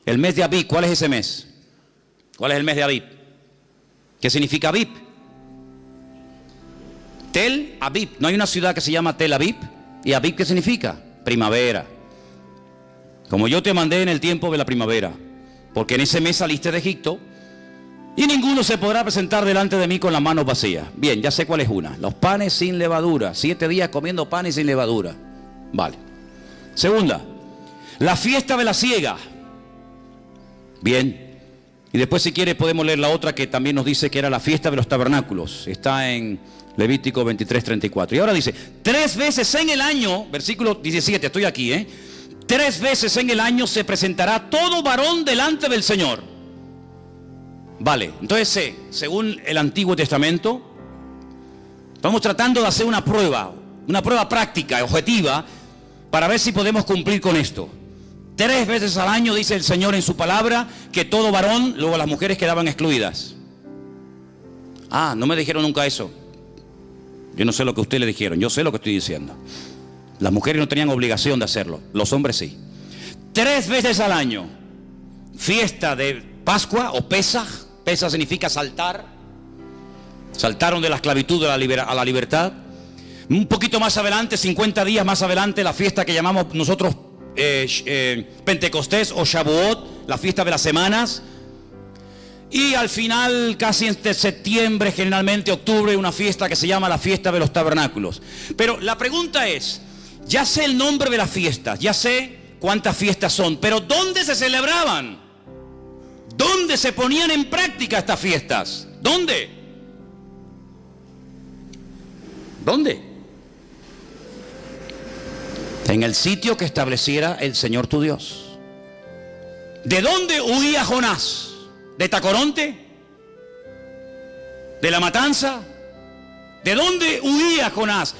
El mes de Abib, ¿cuál es ese mes? ¿Cuál es el mes de Abib? ¿Qué significa Abib? Tel Abib. ¿No hay una ciudad que se llama Tel Abib? ¿Y Abib qué significa? Primavera. Como yo te mandé en el tiempo de la primavera. Porque en ese mes saliste de Egipto. Y ninguno se podrá presentar delante de mí con las manos vacías. Bien, ya sé cuál es una. Los panes sin levadura. 7 días comiendo panes sin levadura. Vale. Segunda, la fiesta de la siega. Bien. Y después, si quiere, podemos leer la otra que también nos dice que era la fiesta de los tabernáculos. Está en Levítico 23, 34. Y ahora dice, 3 veces en el año, versículo 17, estoy aquí, 3 veces en el año se presentará todo varón delante del Señor. Vale, entonces, según el Antiguo Testamento, estamos tratando de hacer una prueba práctica, objetiva, para ver si podemos cumplir con esto. 3 veces al año dice el Señor en su palabra que todo varón, luego las mujeres quedaban excluidas. Ah, no me dijeron nunca eso. Yo no sé lo que ustedes le dijeron, yo sé lo que estoy diciendo. Las mujeres no tenían obligación de hacerlo, los hombres sí. 3 veces al año, fiesta de Pascua o Pesaj. Pesaj significa saltar. Saltaron de la esclavitud a la libertad. Un poquito más adelante, 50 días más adelante, la fiesta que llamamos nosotros Pentecostés o Shavuot, la fiesta de las semanas. Y al final, casi entre septiembre, generalmente octubre, una fiesta que se llama la fiesta de los tabernáculos. Pero la pregunta es, ya sé el nombre de las fiestas, ya sé cuántas fiestas son, pero ¿dónde se celebraban? ¿Dónde se ponían en práctica estas fiestas? ¿Dónde? ¿Dónde? En el sitio que estableciera el Señor tu Dios. ¿De dónde huía Jonás? ¿De Tacoronte? ¿De la matanza? ¿De dónde huía Jonás?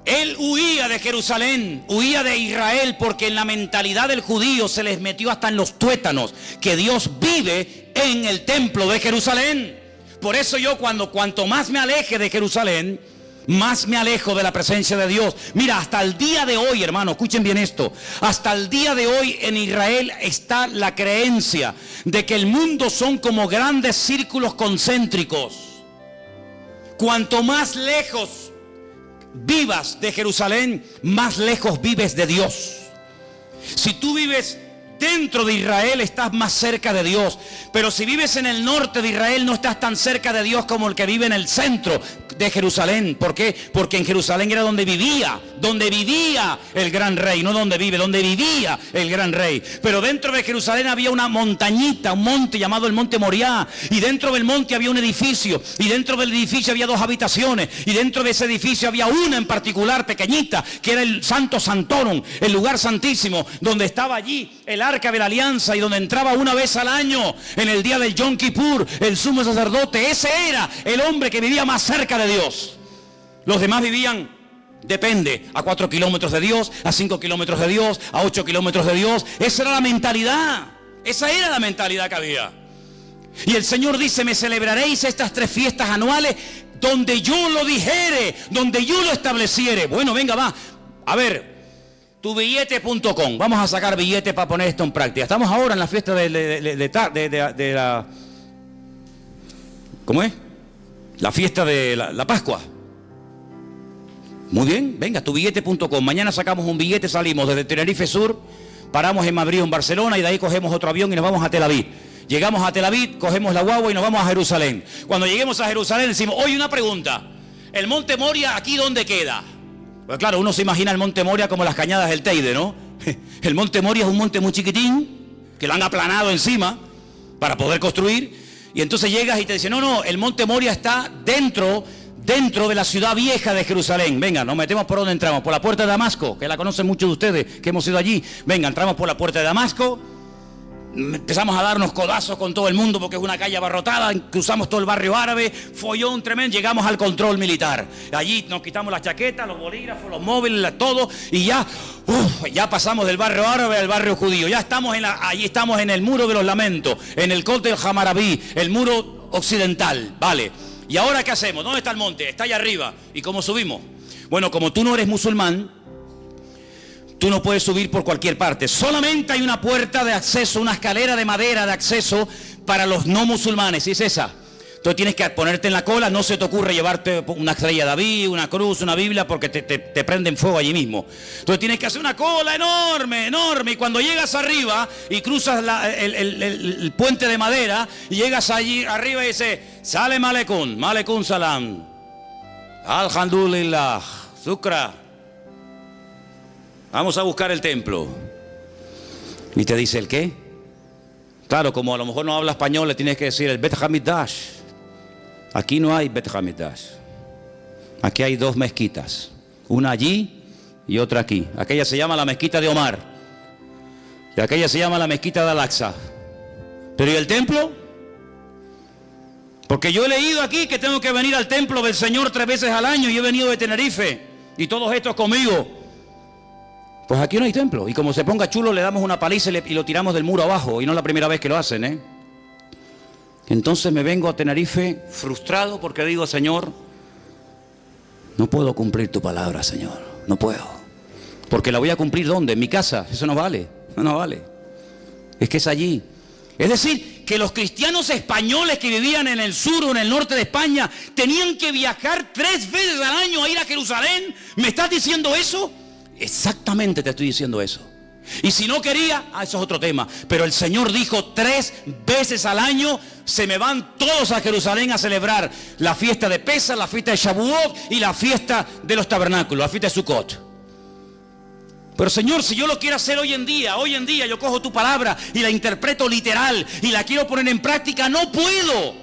Él huía de Jerusalén, huía de Israel, porque en la mentalidad del judío se les metió hasta en los tuétanos que Dios vive en el templo de Jerusalén. Por eso yo cuanto más me aleje de Jerusalén, más me alejo de la presencia de Dios. Mira, hasta el día de hoy, hermano, escuchen bien esto. Hasta el día de hoy en Israel está la creencia de que el mundo son como grandes círculos concéntricos. Cuanto más lejos vivas de Jerusalén, más lejos vives de Dios. Si tú vives dentro de Israel, estás más cerca de Dios. Pero si vives en el norte de Israel, no estás tan cerca de Dios como el que vive en el centro de Jerusalén. ¿Por qué? Porque en Jerusalén era donde vivía el gran rey. No donde vive, donde vivía el gran rey. Pero dentro de Jerusalén había una montañita, un monte llamado el monte Moriah. Y dentro del monte había un edificio. Y dentro del edificio había 2 habitaciones. Y dentro de ese edificio había una en particular, pequeñita, que era el Santo Santorum, el lugar santísimo, donde estaba allí el arca de la alianza y donde entraba una vez al año, en el día del Yom Kippur, el sumo sacerdote. Ese era el hombre que vivía más cerca de Dios. Los demás vivían, depende, a 4 kilómetros de Dios, a 5 kilómetros de Dios, a 8 kilómetros de Dios. Esa era la mentalidad. Esa era la mentalidad que había. Y el Señor dice, me celebraréis estas 3 fiestas anuales donde yo lo dijere, donde yo lo estableciere. Bueno, venga, va. A ver, tubillete.com. Vamos a sacar billetes para poner esto en práctica. Estamos ahora en la fiesta de la... ¿Cómo es? La fiesta de la Pascua. Muy bien, venga, tubillete.com. Mañana sacamos un billete, salimos desde Tenerife Sur, paramos en Madrid o en Barcelona y de ahí cogemos otro avión y nos vamos a Tel Aviv. Llegamos a Tel Aviv, cogemos la guagua y nos vamos a Jerusalén. Cuando lleguemos a Jerusalén decimos, oye, una pregunta, ¿el monte Moria aquí dónde queda? Pues claro, uno se imagina el monte Moria como las cañadas del Teide, ¿no? El monte Moria es un monte muy chiquitín, que lo han aplanado encima para poder construir. Y entonces llegas y te dicen, no, el monte Moria está dentro de la ciudad vieja de Jerusalén. Venga, nos metemos por donde entramos, por la puerta de Damasco, que la conocen muchos de ustedes, que hemos ido allí. Venga, entramos por la puerta de Damasco, empezamos a darnos codazos con todo el mundo porque es una calle abarrotada, cruzamos todo el barrio árabe, follón tremendo, llegamos al control militar. Allí nos quitamos las chaquetas, los bolígrafos, los móviles, todo, y ya pasamos del barrio árabe al barrio judío. Ya estamos allí estamos en el muro de los lamentos, en el Col del Hammurabi, el muro occidental, ¿vale? ¿Y ahora qué hacemos? ¿Dónde está el monte? Está allá arriba. ¿Y cómo subimos? Bueno, como tú no eres musulmán, tú no puedes subir por cualquier parte. Solamente hay una puerta de acceso, una escalera de madera de acceso para los no musulmanes, y es esa. Entonces tienes que ponerte en la cola, no se te ocurre llevarte una estrella de David, una cruz, una Biblia, porque te prenden fuego allí mismo. Entonces tienes que hacer una cola enorme, y cuando llegas arriba y cruzas el puente de madera, y llegas allí arriba y dices, Salam aleikum salam, alhamdulillah, Shukra. Vamos a buscar el templo. Y te dice, ¿el qué? Claro, como a lo mejor no habla español, le tienes que decir el Bet Hamikdash. Aquí no hay Bet Hamikdash. Aquí hay dos mezquitas. Una allí y otra aquí. Aquella se llama la mezquita de Omar. Y aquella se llama la mezquita de Al-Aqsa. ¿Pero y el templo? Porque yo he leído aquí que tengo que venir al templo del Señor 3 veces al año y he venido de Tenerife. Y todos estos conmigo. Pues aquí no hay templo. Y como se ponga chulo, le damos una paliza y lo tiramos del muro abajo. Y no es la primera vez que lo hacen, ¿eh? Entonces me vengo a Tenerife frustrado porque digo, Señor, no puedo cumplir tu palabra, Señor. No puedo. Porque la voy a cumplir ¿dónde? En mi casa. Eso no vale. No vale. Es que es allí. Es decir, que los cristianos españoles que vivían en el sur o en el norte de España tenían que viajar 3 veces al año a ir a Jerusalén. ¿Me estás diciendo eso? Exactamente te estoy diciendo eso. Y si no quería, eso es otro tema. Pero el Señor dijo 3 veces al año se me van todos a Jerusalén a celebrar la fiesta de Pesach, la fiesta de Shavuot y la fiesta de los tabernáculos, la fiesta de Sukkot. Pero Señor, si yo lo quiero hacer hoy en día yo cojo tu palabra y la interpreto literal y la quiero poner en práctica, no puedo.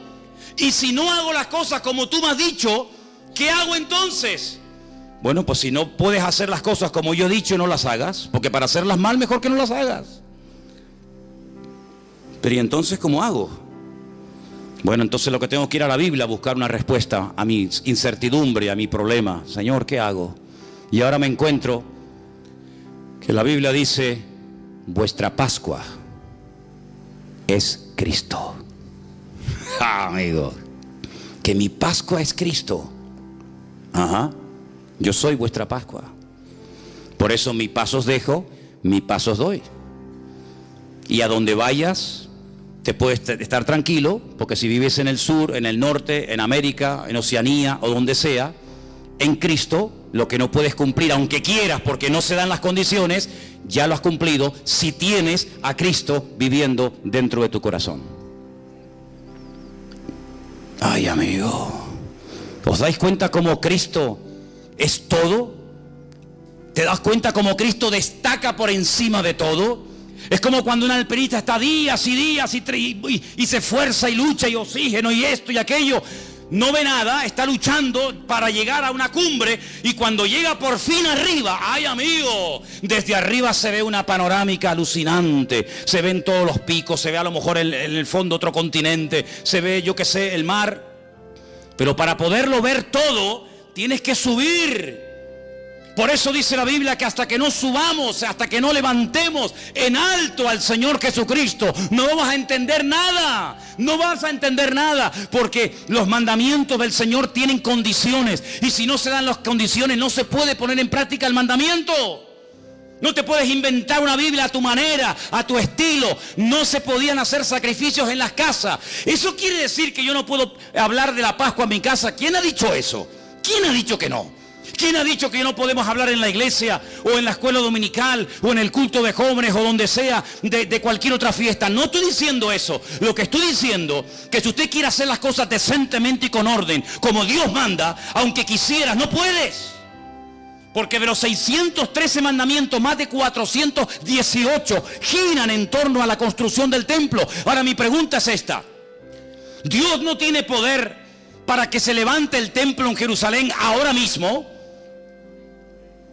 Y si no hago las cosas como tú me has dicho, ¿qué hago entonces? Bueno, pues si no puedes hacer las cosas como yo he dicho, no las hagas. Porque para hacerlas mal, mejor que no las hagas. Pero ¿y entonces cómo hago? Bueno, entonces lo que tengo que ir a la Biblia a buscar una respuesta a mi incertidumbre, a mi problema. Señor, ¿qué hago? Y ahora me encuentro que la Biblia dice, vuestra Pascua es Cristo. Amigo, que mi Pascua es Cristo. Ajá. Yo soy vuestra Pascua. Por eso mi paz os dejo, mi paz os doy. Y a donde vayas, te puedes estar tranquilo, porque si vives en el sur, en el norte, en América, en Oceanía o donde sea, en Cristo, lo que no puedes cumplir, aunque quieras, porque no se dan las condiciones, ya lo has cumplido si tienes a Cristo viviendo dentro de tu corazón. Ay, amigo, ¿os dais cuenta cómo Cristo es todo? ¿Te das cuenta cómo Cristo destaca por encima de todo? Es como cuando un alpinista está días y días y se esfuerza y lucha y oxígeno y esto y aquello. No ve nada, está luchando para llegar a una cumbre y cuando llega por fin arriba, ¡ay, amigo! Desde arriba se ve una panorámica alucinante, se ven todos los picos, se ve a lo mejor en el fondo otro continente, se ve, yo qué sé, el mar. Pero para poderlo ver todo, tienes que subir. Por eso dice la Biblia que hasta que no subamos, hasta que no levantemos en alto al Señor Jesucristo, no vamos a entender nada. No vas a entender nada, porque los mandamientos del Señor tienen condiciones. Y si no se dan las condiciones, no se puede poner en práctica el mandamiento. No te puedes inventar una Biblia a tu manera, a tu estilo. No se podían hacer sacrificios en las casas. Eso quiere decir que yo no puedo hablar de la Pascua en mi casa. ¿Quién ha dicho eso? ¿Quién ha dicho que no? ¿Quién ha dicho que no podemos hablar en la iglesia o en la escuela dominical o en el culto de jóvenes o donde sea de cualquier otra fiesta? No estoy diciendo eso. Lo que estoy diciendo que si usted quiere hacer las cosas decentemente y con orden, como Dios manda, aunque quisieras, no puedes. Porque de los 613 mandamientos, más de 418 giran en torno a la construcción del templo. Ahora mi pregunta es esta: ¿Dios no tiene poder para que se levante el templo en Jerusalén ahora mismo?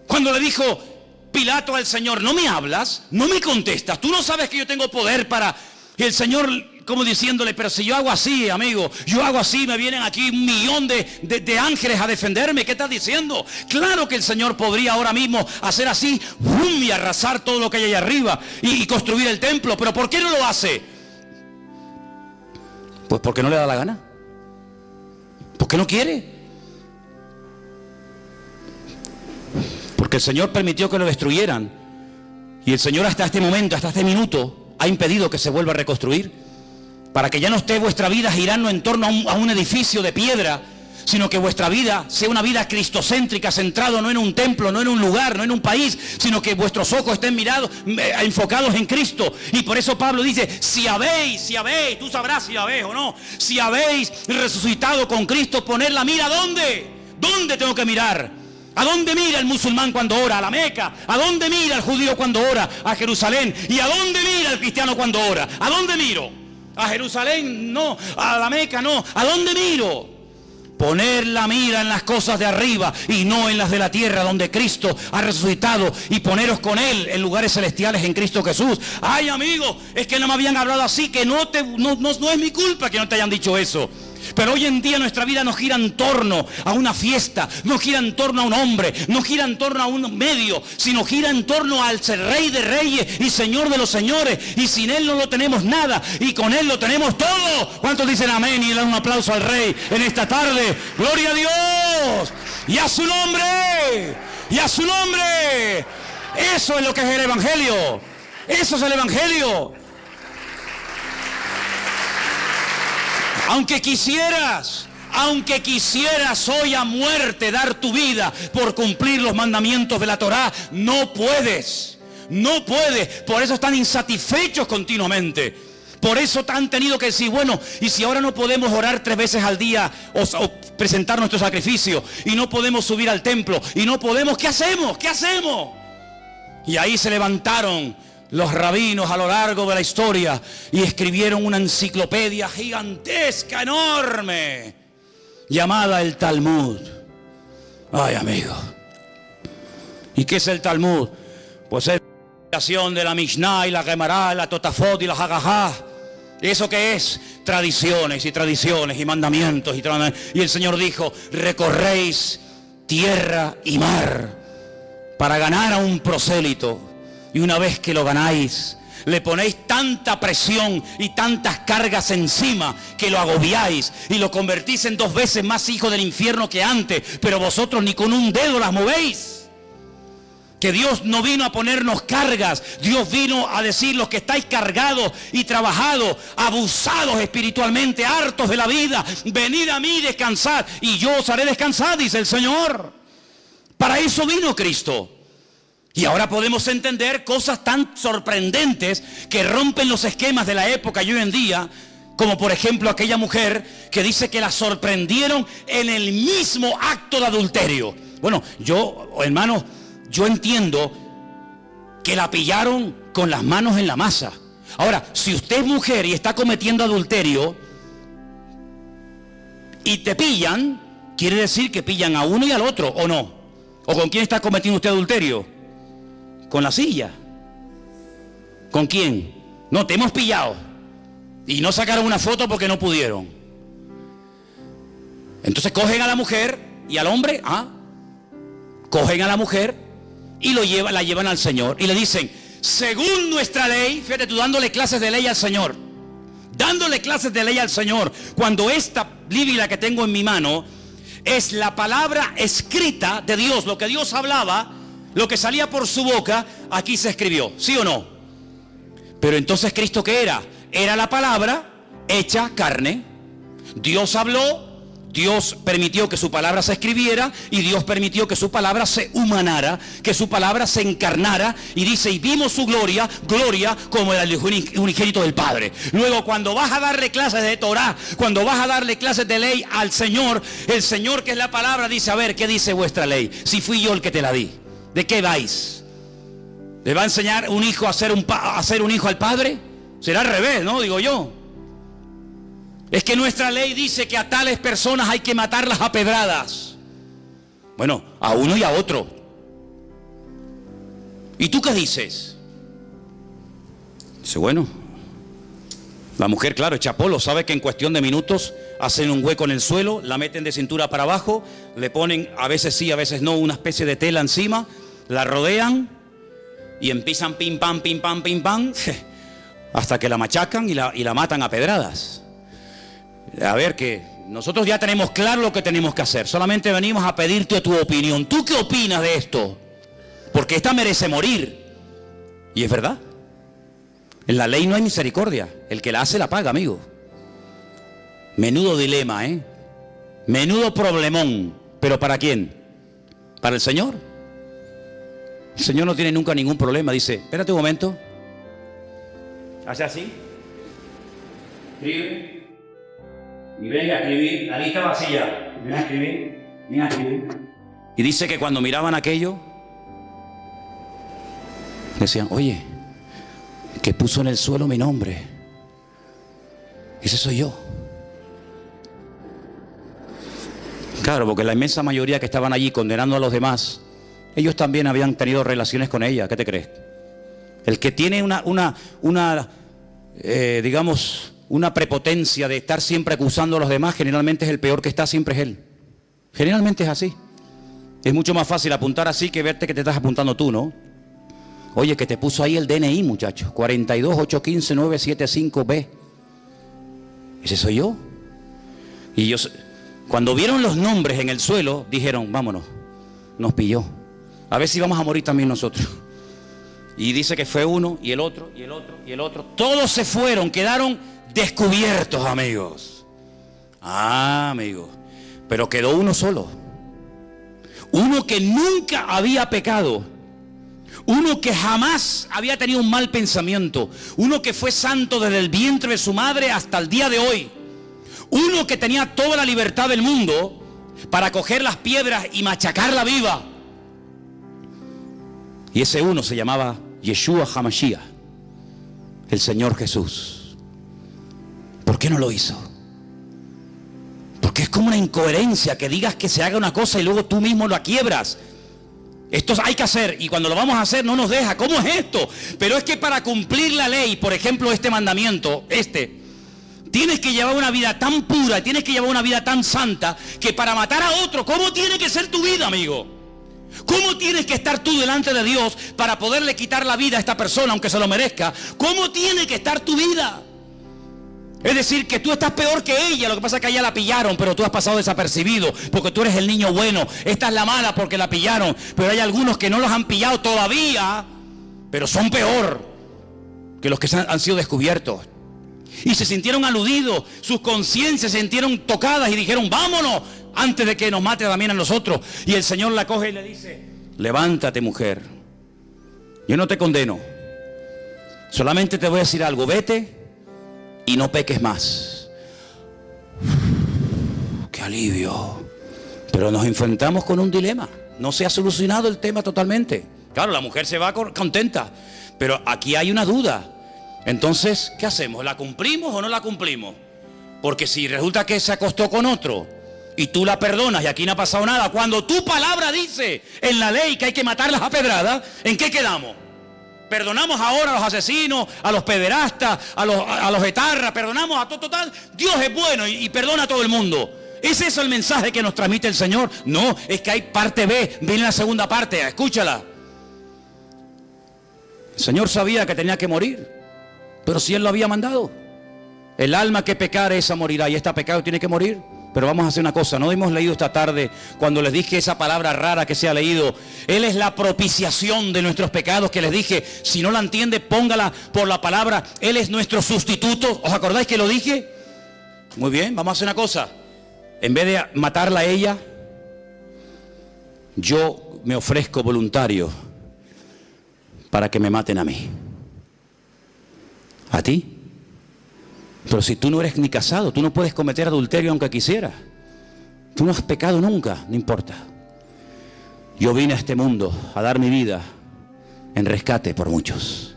Cuando le dijo Pilato al Señor: no me hablas, no me contestas, tú no sabes que yo tengo poder para... Y el Señor como diciéndole: pero si yo hago así, amigo, yo hago así, me vienen aquí 1.000.000 de ángeles a defenderme. ¿Qué estás diciendo? Claro que el Señor podría ahora mismo hacer así, ¡bum!, y arrasar todo lo que hay allá arriba y construir el templo. Pero ¿por qué no lo hace? Pues porque no le da la gana. ¿Por qué no quiere? Porque el Señor permitió que lo destruyeran. Y el Señor hasta este momento, hasta este minuto, ha impedido que se vuelva a reconstruir. Para que ya no esté vuestra vida girando en torno a un edificio de piedra, sino que vuestra vida sea una vida cristocéntrica, centrado no en un templo, no en un lugar, no en un país, sino que vuestros ojos estén enfocados en Cristo. Y por eso Pablo dice: si habéis, tú sabrás si habéis o no, si habéis resucitado con Cristo, poner la mira ¿dónde? ¿Dónde tengo que mirar? ¿A dónde mira el musulmán cuando ora? A la Meca. ¿A dónde mira el judío cuando ora? A Jerusalén. ¿Y a dónde mira el cristiano cuando ora? ¿A dónde miro? A Jerusalén no, a la Meca no. ¿A dónde miro? Poner la mira en las cosas de arriba y no en las de la tierra, donde Cristo ha resucitado, y poneros con Él en lugares celestiales en Cristo Jesús. Ay, amigo, es que no me habían hablado así, que no es mi culpa que no te hayan dicho eso. Pero hoy en día nuestra vida no gira en torno a una fiesta, no gira en torno a un hombre, no gira en torno a un medio, sino gira en torno al Rey de Reyes y Señor de los Señores. Y sin Él no lo tenemos nada, y con Él lo tenemos todo. ¿Cuántos dicen amén y le dan un aplauso al Rey en esta tarde? ¡Gloria a Dios! ¡Y a su nombre! ¡Y a su nombre! Eso es lo que es el Evangelio. Eso es el Evangelio. Aunque quisieras hoy a muerte dar tu vida por cumplir los mandamientos de la Torá, no puedes. No puedes. Por eso están insatisfechos continuamente. Por eso han tenido que decir: bueno, y si ahora no podemos orar 3 veces al día o presentar nuestro sacrificio, y no podemos subir al templo, y no podemos, ¿qué hacemos? ¿Qué hacemos? Y ahí se levantaron los rabinos a lo largo de la historia y escribieron una enciclopedia gigantesca, enorme, llamada el Talmud. Ay, amigo. ¿Y qué es el Talmud? Pues es la creación de la Mishnah y la Gemara, la Totafot y la Hagahá. ¿Eso qué es? Tradiciones y mandamientos. Y el Señor dijo: recorréis tierra y mar para ganar a un prosélito. Y una vez que lo ganáis, le ponéis tanta presión y tantas cargas encima que lo agobiáis y lo convertís en 2 veces más hijo del infierno que antes, pero vosotros ni con un dedo las movéis. Que Dios no vino a ponernos cargas, Dios vino a decir: los que estáis cargados y trabajados, abusados espiritualmente, hartos de la vida, venid a mí y descansad, y yo os haré descansar, dice el Señor. Para eso vino Cristo. Y ahora podemos entender cosas tan sorprendentes que rompen los esquemas de la época y hoy en día, como por ejemplo aquella mujer que dice que la sorprendieron en el mismo acto de adulterio. Bueno, hermano, yo entiendo que la pillaron con las manos en la masa. Ahora, si usted es mujer y está cometiendo adulterio y te pillan, quiere decir que pillan a uno y al otro, ¿o no? ¿O con quién está cometiendo usted adulterio? Con la silla. ¿Con quién? No, te hemos pillado. Y no sacaron una foto porque no pudieron. Entonces cogen a la mujer y al hombre, cogen a la mujer y la llevan al Señor. Y le dicen: según nuestra ley, fíjate tú, dándole clases de ley al Señor. Dándole clases de ley al Señor. Cuando esta Biblia que tengo en mi mano es la palabra escrita de Dios, lo que Dios hablaba, lo que salía por su boca, aquí se escribió, ¿sí o no? Pero entonces ¿Cristo qué era? Era la palabra hecha carne. Dios habló Dios permitió que su palabra se escribiera y Dios permitió que su palabra se humanara, que su palabra se encarnara, y dice, y vimos su gloria, gloria como el unigénito del Padre. Luego, cuando vas a darle clases de Torah, cuando vas a darle clases de ley al Señor, el Señor, que es la palabra, dice, a ver, ¿qué dice vuestra ley? Si fui yo el que te la di, ¿de qué vais? ¿Le va a enseñar un hijo a ser un hijo al padre? Será al revés, ¿no? Digo yo. Es que nuestra ley dice que a tales personas hay que matarlas a pedradas. Bueno, a uno y a otro. ¿Y tú qué dices? Dice, bueno, la mujer, claro, echa polo, sabe que en cuestión de minutos hacen un hueco en el suelo, la meten de cintura para abajo, le ponen, a veces sí, a veces no, una especie de tela encima, la rodean y empiezan pim pam, hasta que la machacan y la matan a pedradas. A ver, que nosotros ya tenemos claro lo que tenemos que hacer. Solamente venimos a pedirte tu opinión. ¿Tú qué opinas de esto? Porque esta merece morir. Y es verdad. En la ley no hay misericordia. El que la hace la paga, amigo. Menudo dilema, ¿eh? Menudo problemón. ¿Pero para quién? ¿Para el Señor? El Señor no tiene nunca ningún problema. Dice, espérate un momento. Hace así. Escribe. Y venga a escribir, la lista vacía. Ven a escribir, ven a escribir. Y dice que cuando miraban aquello, decían, oye, que puso en el suelo mi nombre. Ese soy yo. Claro, porque la inmensa mayoría que estaban allí condenando a los demás, ellos también habían tenido relaciones con ella. ¿Qué te crees? El que tiene digamos, una prepotencia de estar siempre acusando a los demás, generalmente es el peor que está, siempre es él. Generalmente es así. Es mucho más fácil apuntar así que verte que te estás apuntando tú, ¿no? Oye, que te puso ahí el DNI, muchachos, 42815-975B. Ese soy yo. Y ellos, cuando vieron los nombres en el suelo, dijeron, vámonos, nos pilló. A ver si vamos a morir también nosotros. Y dice que fue uno, y el otro, y el otro, y el otro. Todos se fueron, quedaron descubiertos, amigos. Ah, amigos. Pero quedó uno solo. Uno que nunca había pecado. Uno que jamás había tenido un mal pensamiento. Uno que fue santo desde el vientre de su madre hasta el día de hoy. Uno que tenía toda la libertad del mundo para coger las piedras y machacarla viva. Y ese uno se llamaba Yeshua HaMashiach, el Señor Jesús. ¿Por qué no lo hizo? Porque es como una incoherencia que digas que se haga una cosa y luego tú mismo la quiebras. Esto hay que hacer, y cuando lo vamos a hacer no nos deja. ¿Cómo es esto? Pero es que para cumplir la ley, por ejemplo, este mandamiento, tienes que llevar una vida tan pura, tienes que llevar una vida tan santa, que para matar a otro, ¿cómo tiene que ser tu vida, amigo? ¿Cómo tienes que estar tú delante de Dios para poderle quitar la vida a esta persona, aunque se lo merezca? ¿Cómo tiene que estar tu vida? Es decir, que tú estás peor que ella. Lo que pasa es que a ella la pillaron, pero tú has pasado desapercibido, porque tú eres el niño bueno. Esta es la mala porque la pillaron, pero hay algunos que no los han pillado todavía, pero son peor que los que han sido descubiertos. Y se sintieron aludidos, sus conciencias se sintieron tocadas y dijeron, vámonos, antes de que nos mate también a nosotros. Y el Señor la coge y le dice, levántate, mujer, yo no te condeno, solamente te voy a decir algo, vete y no peques más. ¡Qué alivio! Pero nos enfrentamos con un dilema. No se ha solucionado el tema totalmente. Claro, la mujer se va contenta, pero aquí hay una duda. Entonces, ¿qué hacemos? ¿La cumplimos o no la cumplimos? Porque si resulta que se acostó con otro y tú la perdonas y aquí no ha pasado nada, cuando tu palabra dice en la ley que hay que matarlas a pedradas, ¿en qué quedamos? Perdonamos ahora a los asesinos, a los pederastas, a los etarras, perdonamos a todo total. Dios es bueno y perdona a todo el mundo. ¿Es eso el mensaje que nos transmite el Señor? No, es que hay parte B, viene la segunda parte, escúchala. El Señor sabía que tenía que morir, pero si Él lo había mandado. El alma que pecare, esa morirá, y esta pecado tiene que morir. Pero vamos a hacer una cosa, no hemos leído esta tarde, cuando les dije esa palabra rara que se ha leído, Él es la propiciación de nuestros pecados, que les dije, si no la entiende, póngala por la palabra, Él es nuestro sustituto. ¿Os acordáis que lo dije? Muy bien, vamos a hacer una cosa. en vez de matarla a ella, yo me ofrezco voluntario para que me maten a mí. ¿A ti? Pero si tú no eres ni casado, tú no puedes cometer adulterio aunque quisieras. Tú no has pecado nunca, no importa. Yo vine a este mundo a dar mi vida en rescate por muchos.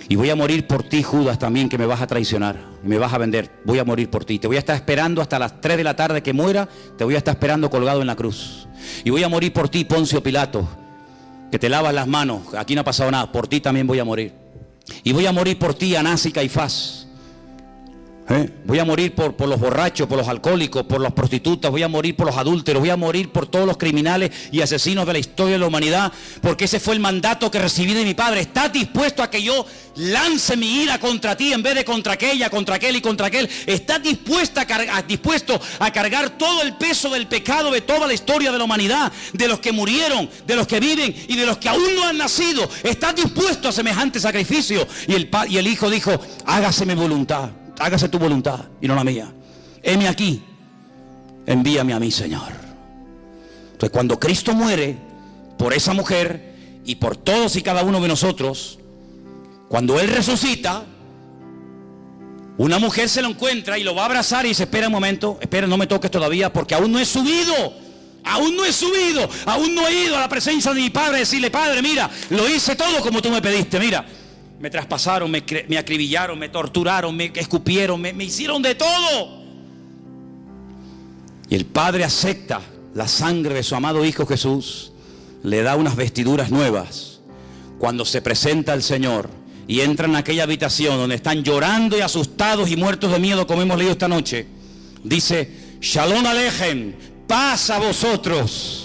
Y voy a morir por ti, Judas, también, que me vas a traicionar y me vas a vender. Voy a morir por ti. Te voy a estar esperando hasta las 3 de la tarde que muera. Te voy a estar esperando colgado en la cruz. Y voy a morir por ti, Poncio Pilato, que te lavas las manos. Aquí no ha pasado nada. Por ti también voy a morir. Y voy a morir por ti, Anás y Caifás. Voy a morir por los borrachos, por los alcohólicos, por las prostitutas. Voy a morir por los adúlteros. Voy a morir por todos los criminales y asesinos de la historia de la humanidad, porque ese fue el mandato que recibí de mi Padre. ¿Estás dispuesto a que yo lance mi ira contra ti en vez de contra aquella, contra aquel y contra aquel? ¿Estás dispuesto a cargar todo el peso del pecado de toda la historia de la humanidad, de los que murieron, de los que viven y de los que aún no han nacido? ¿Estás dispuesto a semejante sacrificio? Y el Hijo dijo: hágase mi voluntad. Hágase tu voluntad y no la mía. Heme aquí, envíame a mí, Señor. Entonces, cuando Cristo muere por esa mujer y por todos y cada uno de nosotros, cuando Él resucita, una mujer se lo encuentra y lo va a abrazar y dice: espera un momento, espera, no me toques todavía, porque aún no he subido. Aún no he subido, aún no he ido a la presencia de mi Padre a decirle: Padre, mira, lo hice todo como tú me pediste, mira. Me traspasaron, me acribillaron, me torturaron, me escupieron, me hicieron de todo. Y el Padre acepta la sangre de su amado Hijo Jesús, le da unas vestiduras nuevas. Cuando se presenta el Señor y entra en aquella habitación donde están llorando y asustados y muertos de miedo, como hemos leído esta noche, dice: Shalom Alejem, paz a vosotros.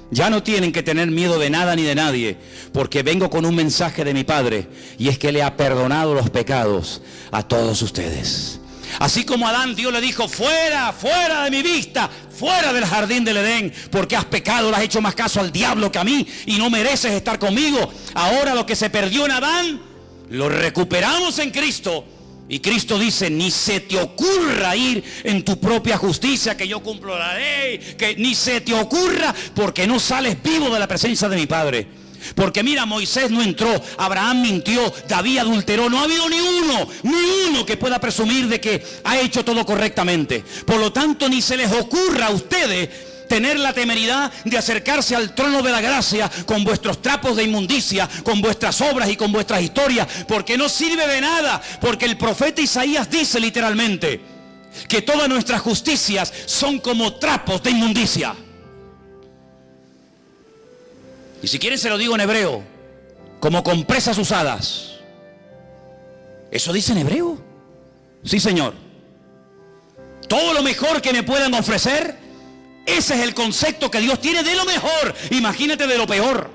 Ya no tienen que tener miedo de nada ni de nadie, porque vengo con un mensaje de mi Padre, y es que le ha perdonado los pecados a todos ustedes. Así como a Adán, Dios le dijo: fuera, fuera de mi vista, fuera del jardín del Edén, porque has pecado, le has hecho más caso al diablo que a mí y no mereces estar conmigo. Ahora lo que se perdió en Adán, lo recuperamos en Cristo. Y Cristo dice: ni se te ocurra ir en tu propia justicia, que yo cumplo la ley, que ni se te ocurra, porque no sales vivo de la presencia de mi Padre. Porque mira, Moisés no entró, Abraham mintió, David adulteró, no ha habido ni uno que pueda presumir de que ha hecho todo correctamente. Por lo tanto, ni se les ocurra a ustedes tener la temeridad de acercarse al trono de la gracia con vuestros trapos de inmundicia, con vuestras obras y con vuestras historias, porque no sirve de nada. Porque el profeta Isaías dice literalmente que todas nuestras justicias son como trapos de inmundicia. Y si quieren se lo digo en hebreo: como compresas usadas. ¿Eso dice en hebreo? Sí, Señor. Todo lo mejor que me puedan ofrecer, ese es el concepto que Dios tiene de lo mejor. Imagínate de lo peor.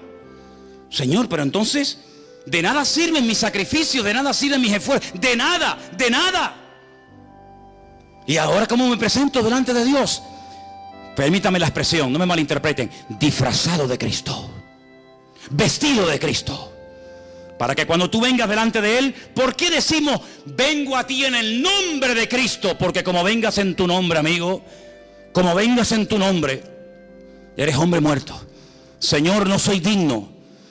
Señor, pero entonces de nada sirven mis sacrificios, de nada sirven mis esfuerzos, de nada, de nada. Y ahora, ¿cómo me presento delante de Dios? Permítame la expresión, no me malinterpreten: disfrazado de Cristo, vestido de Cristo. Para que cuando tú vengas delante de Él, ¿por qué decimos vengo a ti en el nombre de Cristo? Porque como vengas en tu nombre, amigo, como vengas en tu nombre, eres hombre muerto. Señor, no soy digno.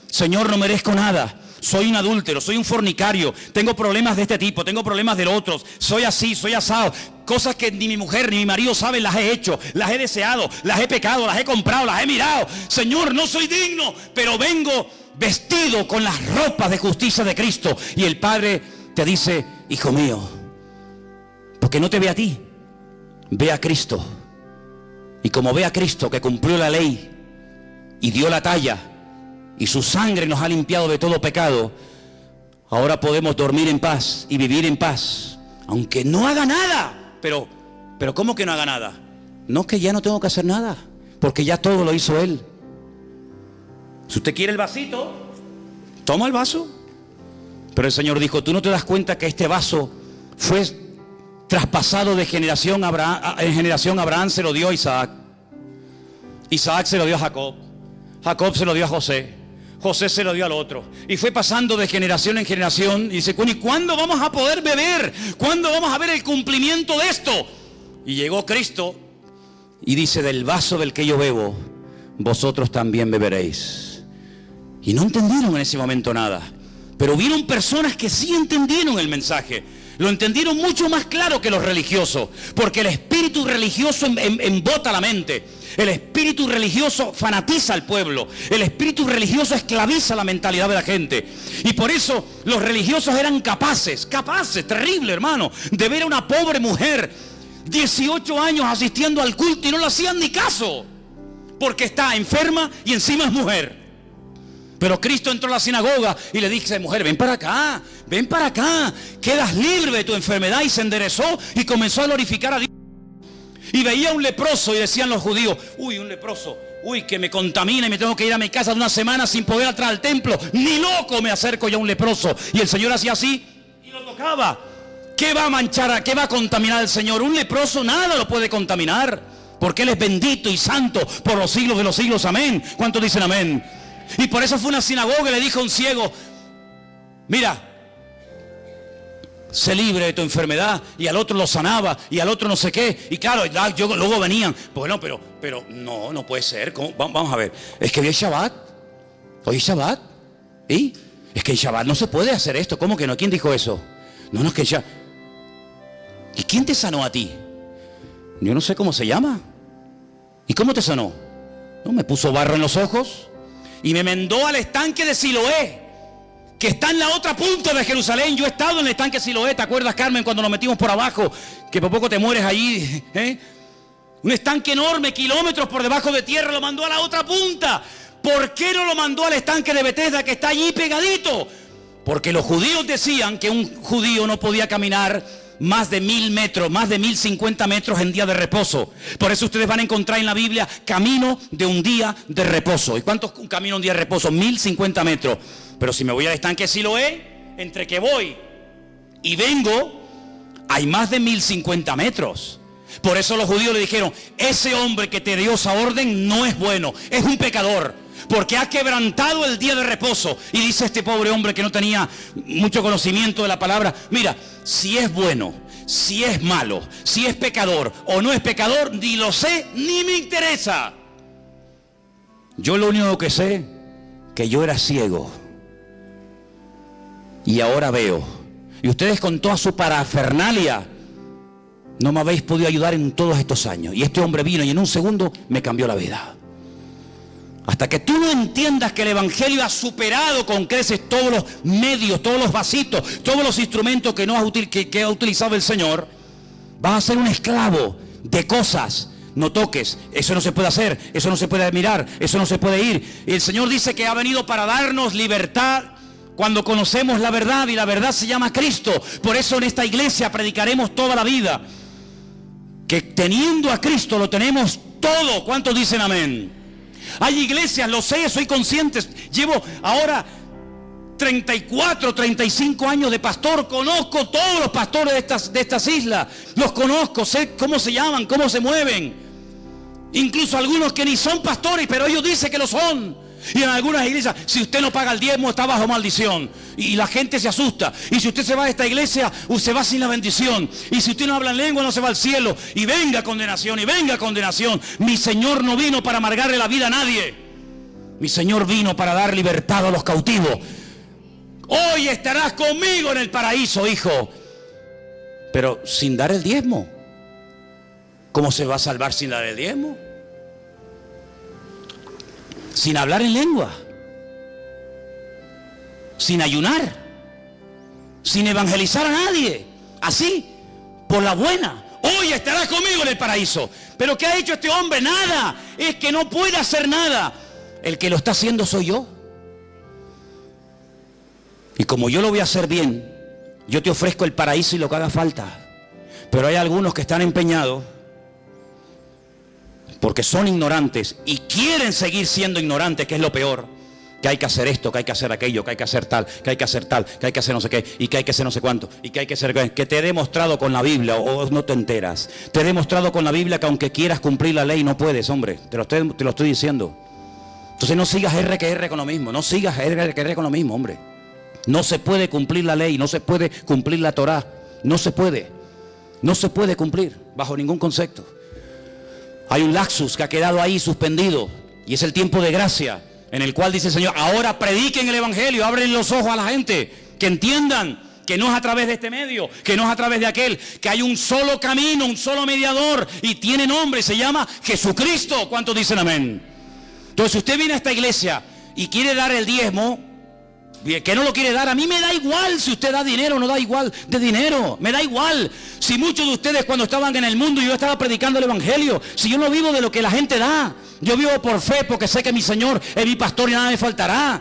Señor, no merezco nada. Soy un adúltero, soy un fornicario, tengo problemas de este tipo, tengo problemas de otros, soy así, soy asado. Cosas que ni mi mujer ni mi marido saben, las he hecho, las he deseado, las he pecado, las he comprado, las he mirado. Señor, no soy digno, pero vengo vestido con las ropas de justicia de Cristo. Y el Padre te dice: hijo mío, porque no te ve a ti, ve a Cristo. Y como ve a Cristo, que cumplió la ley y dio la talla, y su sangre nos ha limpiado de todo pecado, ahora podemos dormir en paz y vivir en paz, aunque no haga nada. Pero ¿cómo que no haga nada? No, que ya no tengo que hacer nada, porque ya todo lo hizo Él. Si usted quiere el vasito, toma el vaso. Pero el Señor dijo: tú no te das cuenta que este vaso fue traspasado de generación en generación. Abraham se lo dio a Isaac, Isaac se lo dio a Jacob, Jacob se lo dio a José, José se lo dio al otro, y fue pasando de generación en generación. Y dice: ¿y cuándo vamos a poder beber? ¿Cuándo vamos a ver el cumplimiento de esto? Y llegó Cristo, Y dice, del vaso del que yo bebo, vosotros también beberéis. Y no entendieron en ese momento nada. Pero hubieron personas que sí entendieron el mensaje. Lo entendieron mucho más claro que los religiosos. Porque el espíritu religioso embota la mente. El espíritu religioso fanatiza al pueblo. El espíritu religioso esclaviza la mentalidad de la gente. Y por eso los religiosos eran capaces, terrible hermano, de ver a una pobre mujer, 18 años asistiendo al culto y no le hacían ni caso. Porque está enferma y encima es mujer. Pero Cristo entró a la sinagoga y le dice, mujer, ven para acá, quedas libre de tu enfermedad. Y se enderezó y comenzó a glorificar a Dios. Y veía un leproso y decían los judíos, uy, un leproso, uy, que me contamina y me tengo que ir a mi casa de una semana sin poder entrar al templo. Ni loco me acerco yo a un leproso. Y el Señor hacía así y lo tocaba. ¿Qué va a manchar, qué va a contaminar al Señor? Un leproso nada lo puede contaminar, porque Él es bendito y santo por los siglos de los siglos, amén. ¿Cuántos dicen amén? Y por eso fue una sinagoga y le dijo a un ciego, mira, sé libre de tu enfermedad. Y al otro lo sanaba y al otro no sé qué. Y claro, luego venían, bueno, pero no puede ser. Vamos a ver, es que hoy es Shabbat. Hoy es Shabbat. ¿Y? Es que el Shabbat no se puede hacer esto. ¿Cómo que no? ¿Quién dijo eso? No, es que ya. ¿Y quién te sanó a ti? Yo no sé cómo se llama. ¿Y cómo te sanó? No, me puso barro en los ojos y me mandó al estanque de Siloé, que está en la otra punta de Jerusalén. Yo he estado en el estanque de Siloé. ¿Te acuerdas, Carmen, cuando nos metimos por abajo? Que por poco te mueres allí, ¿eh? Un estanque enorme, kilómetros por debajo de tierra. Lo mandó a la otra punta. ¿Por qué no lo mandó al estanque de Betesda, que está allí pegadito? Porque los judíos decían que un judío no podía caminar más de 1000 metros, más de 1050 metros en día de reposo. Por eso ustedes van a encontrar en la Biblia camino de un día de reposo. ¿Y cuánto es un camino de un día de reposo? 1050 metros. Pero si me voy al estanque Siloé, entre que voy y vengo, hay más de 1050 metros. Por eso los judíos le dijeron, ese hombre que te dio esa orden no es bueno, es un pecador, porque ha quebrantado el día de reposo. Y dice este pobre hombre que no tenía mucho conocimiento de la palabra, mira, si es bueno, si es malo, si es pecador o no es pecador, ni lo sé, ni me interesa. Yo lo único que sé, que yo era ciego y ahora veo. Y ustedes con toda su parafernalia no me habéis podido ayudar en todos estos años. Y este hombre vino y en un segundo me cambió la vida. Hasta que tú no entiendas que el Evangelio ha superado con creces todos los medios, todos los vasitos, todos los instrumentos que ha utilizado el Señor, vas a ser un esclavo de cosas. No toques, eso no se puede hacer, eso no se puede mirar, eso no se puede ir. Y el Señor dice que ha venido para darnos libertad cuando conocemos la verdad, y la verdad se llama Cristo. Por eso en esta iglesia predicaremos toda la vida que teniendo a Cristo lo tenemos todo. ¿Cuántos dicen amén? Hay iglesias, lo sé, soy consciente. Llevo ahora 34, 35 años de pastor. Conozco todos los pastores de estas islas. Los conozco, sé cómo se llaman, cómo se mueven. Incluso algunos que ni son pastores, pero ellos dicen que lo son. Y en algunas iglesias, si usted no paga el diezmo, está bajo maldición. Y la gente se asusta. Y si usted se va de esta iglesia, usted va sin la bendición. Y si usted no habla en lengua, no se va al cielo. Y venga condenación, y venga condenación. Mi Señor no vino para amargarle la vida a nadie. Mi Señor vino para dar libertad a los cautivos. Hoy estarás conmigo en el paraíso, hijo. Pero sin dar el diezmo. ¿Cómo se va a salvar sin dar el diezmo? Sin hablar en lengua, sin ayunar, sin evangelizar a nadie, así, por la buena. Hoy estarás conmigo en el paraíso. Pero ¿qué ha hecho este hombre? Nada. Es que no puede hacer nada. El que lo está haciendo soy yo. Y como yo lo voy a hacer bien, yo te ofrezco el paraíso y lo que haga falta. Pero hay algunos que están empeñados, porque son ignorantes y quieren seguir siendo ignorantes, que es lo peor. Que hay que hacer esto, que hay que hacer aquello, que hay que hacer tal, que hay que hacer tal, que hay que hacer no sé qué, y que hay que hacer no sé cuánto, y que hay que hacer que te he demostrado con la Biblia, o no te enteras. Te he demostrado con la Biblia que aunque quieras cumplir la ley no puedes, hombre. Te lo estoy diciendo. Entonces no sigas R que R con lo mismo. No sigas R que R con lo mismo, hombre. No se puede cumplir la ley, no se puede cumplir la Torá. No se puede. No se puede cumplir bajo ningún concepto. Hay un lapsus que ha quedado ahí suspendido, y es el tiempo de gracia, en el cual dice el Señor, ahora prediquen el evangelio, abren los ojos a la gente, que entiendan que no es a través de este medio, que no es a través de aquel, que hay un solo camino, un solo mediador, y tiene nombre, se llama Jesucristo. ¿Cuántos dicen amén? Entonces, si usted viene a esta iglesia y quiere dar el diezmo, que no lo quiere dar, a mí me da igual si usted da dinero o no da igual de dinero, me da igual. Si muchos de ustedes cuando estaban en el mundo, yo estaba predicando el evangelio, si yo no vivo de lo que la gente da, yo vivo por fe, porque sé que mi Señor es mi pastor y nada me faltará.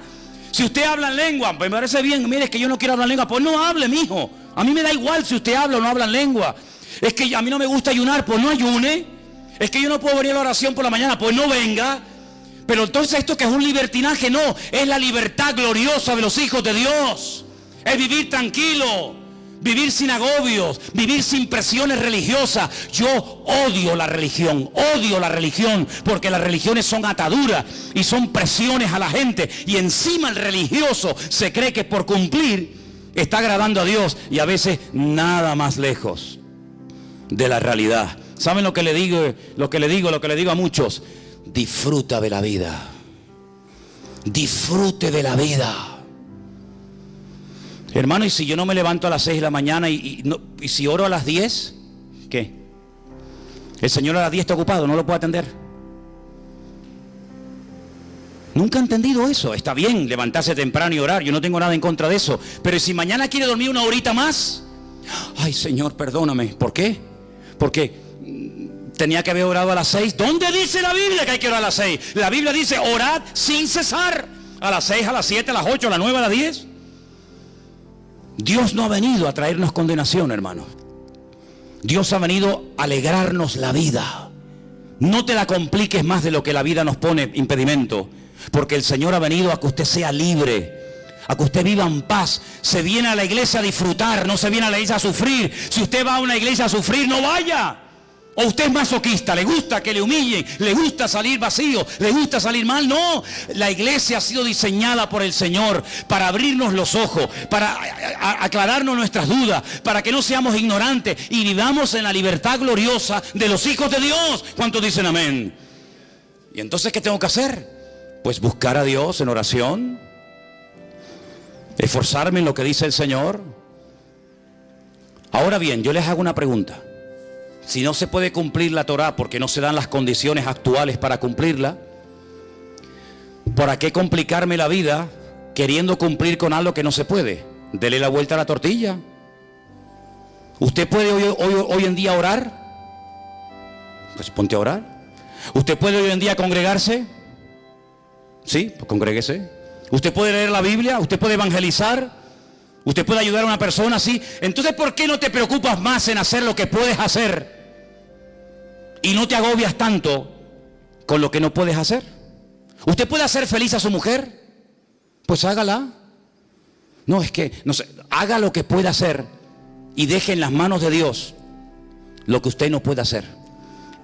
Si usted habla en lengua, pues me parece bien. Mire, es que yo no quiero hablar en lengua, pues no hable, mijo. A mí me da igual si usted habla o no habla en lengua. Es que a mí no me gusta ayunar, pues no ayune. Es que yo no puedo venir a la oración por la mañana, pues no venga. Pero entonces esto que es un libertinaje, no, es la libertad gloriosa de los hijos de Dios. Es vivir tranquilo, vivir sin agobios, vivir sin presiones religiosas. Yo odio la religión, porque las religiones son ataduras y son presiones a la gente. Y encima el religioso se cree que por cumplir está agradando a Dios, y a veces nada más lejos de la realidad. ¿Saben lo que le digo? Lo que le digo a muchos: disfruta de la vida. Disfrute de la vida. Hermano, y si yo no me levanto a las 6 de la mañana y si oro a las 10, ¿qué? El Señor a las 10 está ocupado, no lo puedo atender. Nunca he entendido eso. Está bien levantarse temprano y orar, yo no tengo nada en contra de eso. Pero si mañana quiere dormir una horita más, ay Señor, perdóname. ¿Por qué? Porque tenía que haber orado a las 6. ¿Dónde dice la Biblia que hay que orar a las 6? La Biblia dice orad sin cesar. A las 6, a las 7, a las 8, a las 9, a las 10. Dios no ha venido a traernos condenación, hermano. Dios ha venido a alegrarnos la vida. No te la compliques más de lo que la vida nos pone impedimento, porque el Señor ha venido a que usted sea libre, a que usted viva en paz. Se viene a la iglesia a disfrutar, no se viene a la iglesia a sufrir. Si usted va a una iglesia a sufrir, no vaya. O usted es masoquista, le gusta que le humillen, le gusta salir vacío, le gusta salir mal. No, la iglesia ha sido diseñada por el Señor para abrirnos los ojos, para aclararnos nuestras dudas, para que no seamos ignorantes y vivamos en la libertad gloriosa de los hijos de Dios. ¿Cuántos dicen amén? Y entonces, ¿qué tengo que hacer? Pues buscar a Dios en oración, esforzarme en lo que dice el Señor. Ahora bien, yo les hago una pregunta. Si no se puede cumplir la Torá porque no se dan las condiciones actuales para cumplirla, ¿para qué complicarme la vida queriendo cumplir con algo que no se puede? Dele la vuelta a la tortilla. ¿Usted puede hoy en día orar? Pues ponte a orar. ¿Usted puede hoy en día congregarse? Sí, pues congréguese. ¿Usted puede leer la Biblia? ¿Usted puede evangelizar? ¿Usted puede ayudar a una persona? Sí. Entonces, ¿por qué no te preocupas más en hacer lo que puedes hacer? Y no te agobias tanto con lo que no puedes hacer. ¿Usted puede hacer feliz a su mujer? Pues hágala. No, es que, no sé, haga lo que pueda hacer y deje en las manos de Dios lo que usted no puede hacer.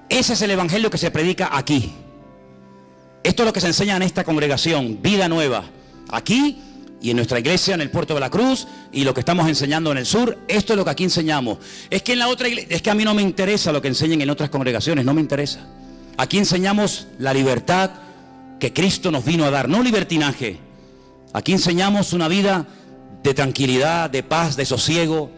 Ese es el evangelio que se predica aquí. Esto es lo que se enseña en esta congregación, Vida Nueva. Aquí y en nuestra iglesia en el Puerto de la Cruz, y lo que estamos enseñando en el sur, esto es lo que aquí enseñamos. Es que en la otra iglesia, es que a mí no me interesa lo que enseñen en otras congregaciones, no me interesa. Aquí enseñamos la libertad que Cristo nos vino a dar, no libertinaje. Aquí enseñamos una vida de tranquilidad, de paz, de sosiego.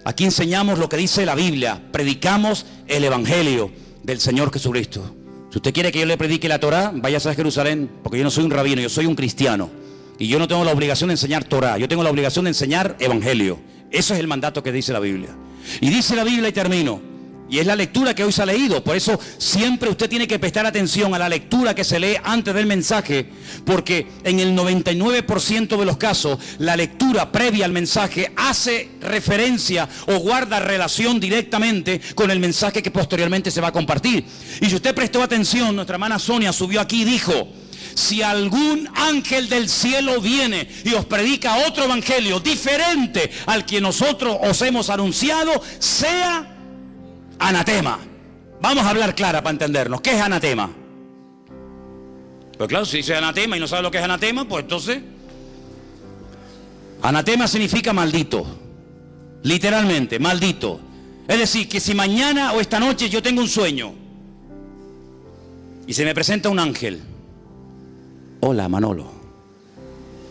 Aquí enseñamos lo que dice la Biblia, predicamos el evangelio del Señor Jesucristo. Si usted quiere que yo le predique la Torá, váyase a Jerusalén, porque yo no soy un rabino, yo soy un cristiano. Y yo no tengo la obligación de enseñar Torá, yo tengo la obligación de enseñar evangelio. Eso es el mandato que dice la Biblia. Y dice la Biblia, y termino, y es la lectura que hoy se ha leído. Por eso siempre usted tiene que prestar atención a la lectura que se lee antes del mensaje, porque en el 99% de los casos la lectura previa al mensaje hace referencia o guarda relación directamente con el mensaje que posteriormente se va a compartir. Y si usted prestó atención, nuestra hermana Sonia subió aquí y dijo: si algún ángel del cielo viene y os predica otro evangelio diferente al que nosotros os hemos anunciado, sea anatema. Vamos a hablar clara para entendernos. ¿Qué es anatema? Pues claro, si dice anatema y no sabe lo que es anatema, pues entonces... Anatema significa maldito. Literalmente, maldito. Es decir, que si mañana o esta noche yo tengo un sueño Y se me presenta un ángel. Hola, Manolo.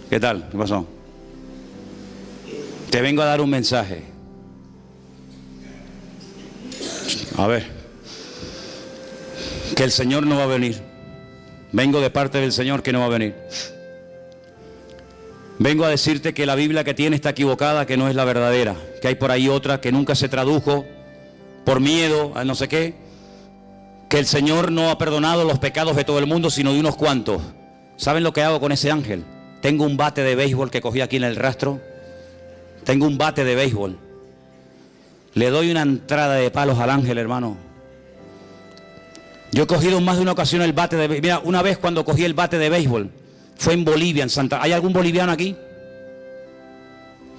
¿Qué tal? ¿Qué pasó? Te vengo a dar un mensaje. A ver. Que el Señor no va a venir. Vengo de parte del Señor que no va a venir. Vengo a decirte que la Biblia que tiene está equivocada, que no es la verdadera. Que hay por ahí otra que nunca se tradujo por miedo a no sé qué. Que el Señor no ha perdonado los pecados de todo el mundo, sino de unos cuantos. ¿Saben lo que hago con ese ángel? Tengo un bate de béisbol que cogí aquí en el rastro. Tengo un bate de béisbol. Le doy una entrada de palos al ángel, hermano. Yo he cogido en más de una ocasión el bate de béisbol. Mira, una vez cuando cogí el bate de béisbol, fue en Bolivia, en Santa... ¿Hay algún boliviano aquí?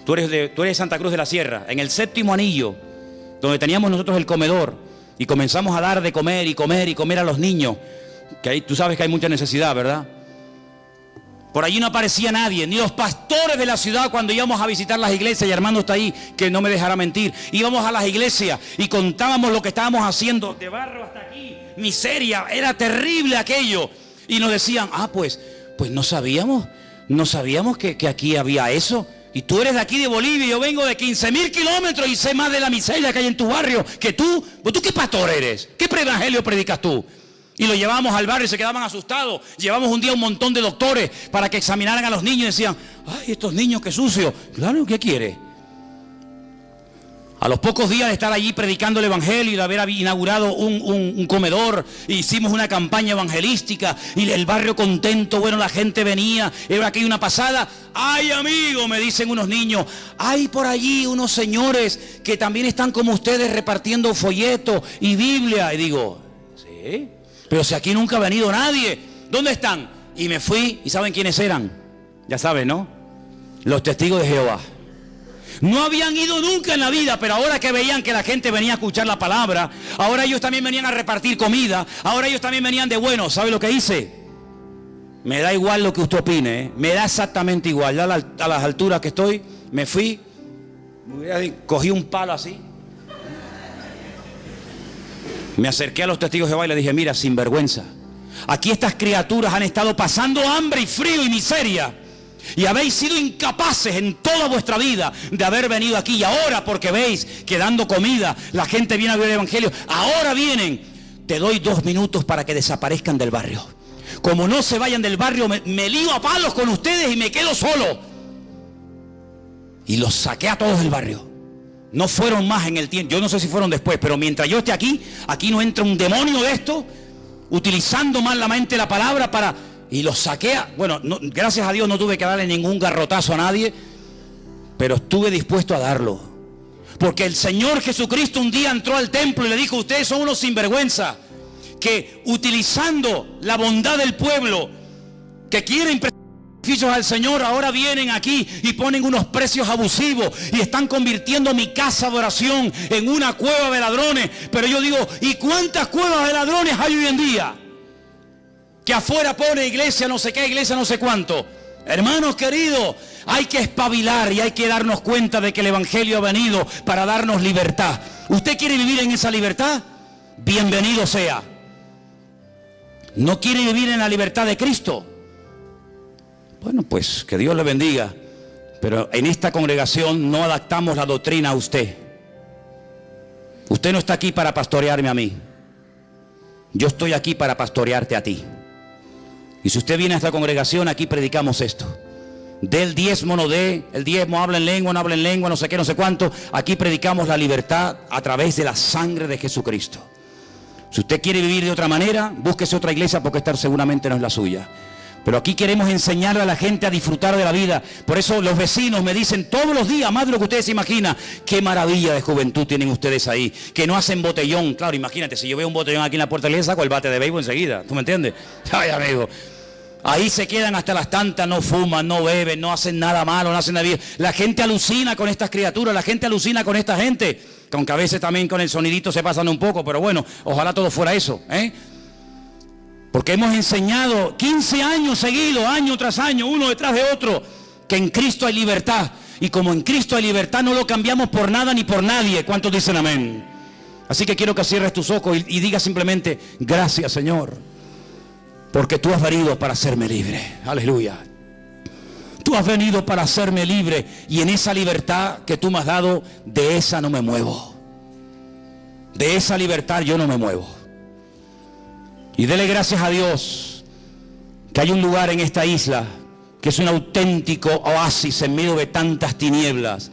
Tú eres de Santa Cruz de la Sierra, en el 7º anillo, donde teníamos nosotros el comedor, y comenzamos a dar de comer y comer y comer a los niños, que ahí tú sabes que hay mucha necesidad, ¿verdad? Por allí no aparecía nadie, ni los pastores de la ciudad cuando íbamos a visitar las iglesias, y Armando está ahí, que no me dejará mentir. Íbamos a las iglesias y contábamos lo que estábamos haciendo, de barro hasta aquí, miseria, era terrible aquello. Y nos decían, pues no sabíamos que aquí había eso. Y tú eres de aquí de Bolivia, yo vengo de 15.000 kilómetros y sé más de la miseria que hay en tu barrio que tú. ¿Tú qué pastor eres? ¿Qué evangelio predicas tú? Y lo llevábamos al barrio y se quedaban asustados. Llevamos un día un montón de doctores para que examinaran a los niños y decían, ay, estos niños qué sucios. Claro, ¿qué quiere? A los pocos días de estar allí predicando el evangelio y de haber inaugurado un comedor, hicimos una campaña evangelística y el barrio contento, bueno, la gente venía, era aquí una pasada. Ay, amigo, me dicen unos niños, hay por allí unos señores que también están como ustedes repartiendo folletos y Biblia. Y digo, ¿sí? Pero si aquí nunca ha venido nadie, ¿dónde están? Y me fui, ¿y saben quiénes eran? Ya saben, ¿no? Los testigos de Jehová. No habían ido nunca en la vida, pero ahora que veían que la gente venía a escuchar la palabra, ahora ellos también venían a repartir comida, ahora ellos también venían de bueno. ¿Sabe lo que hice? Me da igual lo que usted opine, me da exactamente igual. Ya a las alturas que estoy, me fui, cogí un palo así, me acerqué a los testigos de Jehová y le dije, mira, sinvergüenza, aquí estas criaturas han estado pasando hambre y frío y miseria, y habéis sido incapaces en toda vuestra vida de haber venido aquí. Y ahora, porque veis que dando comida la gente viene a ver el evangelio, ahora vienen. Te doy 2 minutos para que desaparezcan del barrio. Como no se vayan del barrio, me lío a palos con ustedes y me quedo solo. Y los saqué a todos del barrio. No fueron más en el tiempo, yo no sé si fueron después, pero mientras yo esté aquí no entra un demonio de esto, utilizando malamente la palabra para... Y los saqué, bueno, no, gracias a Dios no tuve que darle ningún garrotazo a nadie, pero estuve dispuesto a darlo. Porque el Señor Jesucristo un día entró al templo y le dijo, ustedes son unos sinvergüenza, que utilizando la bondad del pueblo, que quieren sacrificios al Señor, ahora vienen aquí y ponen unos precios abusivos y están convirtiendo mi casa de oración en una cueva de ladrones. Pero yo digo, ¿y cuántas cuevas de ladrones hay hoy en día? Que afuera pone iglesia no sé qué, iglesia no sé cuánto. Hermanos queridos, hay que espabilar y hay que darnos cuenta de que el evangelio ha venido para darnos libertad. ¿Usted quiere vivir en esa libertad? Bienvenido sea. ¿No quiere vivir en la libertad de Cristo? Bueno, pues que Dios le bendiga. Pero en esta congregación no adaptamos la doctrina a usted. Usted no está aquí para pastorearme a mí. Yo estoy aquí para pastorearte a ti. Y si usted viene a esta congregación, aquí predicamos esto. Del diezmo no dé, el diezmo habla en lengua, no habla en lengua, no sé qué, no sé cuánto. Aquí predicamos la libertad a través de la sangre de Jesucristo. Si usted quiere vivir de otra manera, búsquese otra iglesia porque esta seguramente no es la suya. Pero aquí queremos enseñarle a la gente a disfrutar de la vida. Por eso los vecinos me dicen todos los días, más de lo que ustedes se imaginan, qué maravilla de juventud tienen ustedes ahí, que no hacen botellón. Claro, imagínate, si yo veo un botellón aquí en la puerta le saco el bate de béisbol enseguida. ¿Tú me entiendes? Ay, amigo. Ahí se quedan hasta las tantas, no fuman, no beben, no hacen nada malo, no hacen nada bien. La gente alucina con estas criaturas, la gente alucina con esta gente. Aunque a veces también con el sonidito se pasan un poco, pero bueno, ojalá todo fuera eso, Porque hemos enseñado 15 años seguidos, año tras año, uno detrás de otro, que en Cristo hay libertad. Y como en Cristo hay libertad, no lo cambiamos por nada ni por nadie. ¿Cuántos dicen amén? Así que quiero que cierres tus ojos y digas simplemente, gracias Señor. porque tú has venido para hacerme libre. Aleluya. Tú has venido para hacerme libre, y en esa libertad que tú me has dado, de esa no me muevo. De esa libertad yo no me muevo. Y dele gracias a Dios que hay un lugar en esta isla que es un auténtico oasis en medio de tantas tinieblas,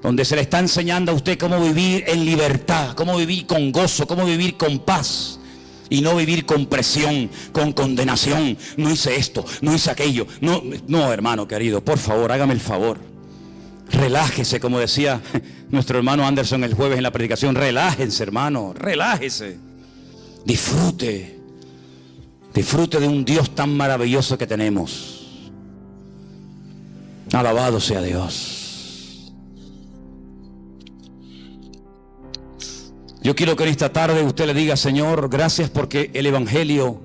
donde se le está enseñando a usted cómo vivir en libertad, cómo vivir con gozo, cómo vivir con paz, y no vivir con presión, con condenación. No hice esto, no hice aquello. No, hermano querido, por favor, hágame el favor. Relájese, como decía nuestro hermano Anderson el jueves en la predicación. Relájense, hermano, relájese. Disfrute de un Dios tan maravilloso que tenemos. Alabado sea Dios. Yo quiero que en esta tarde usted le diga: Señor, gracias porque el Evangelio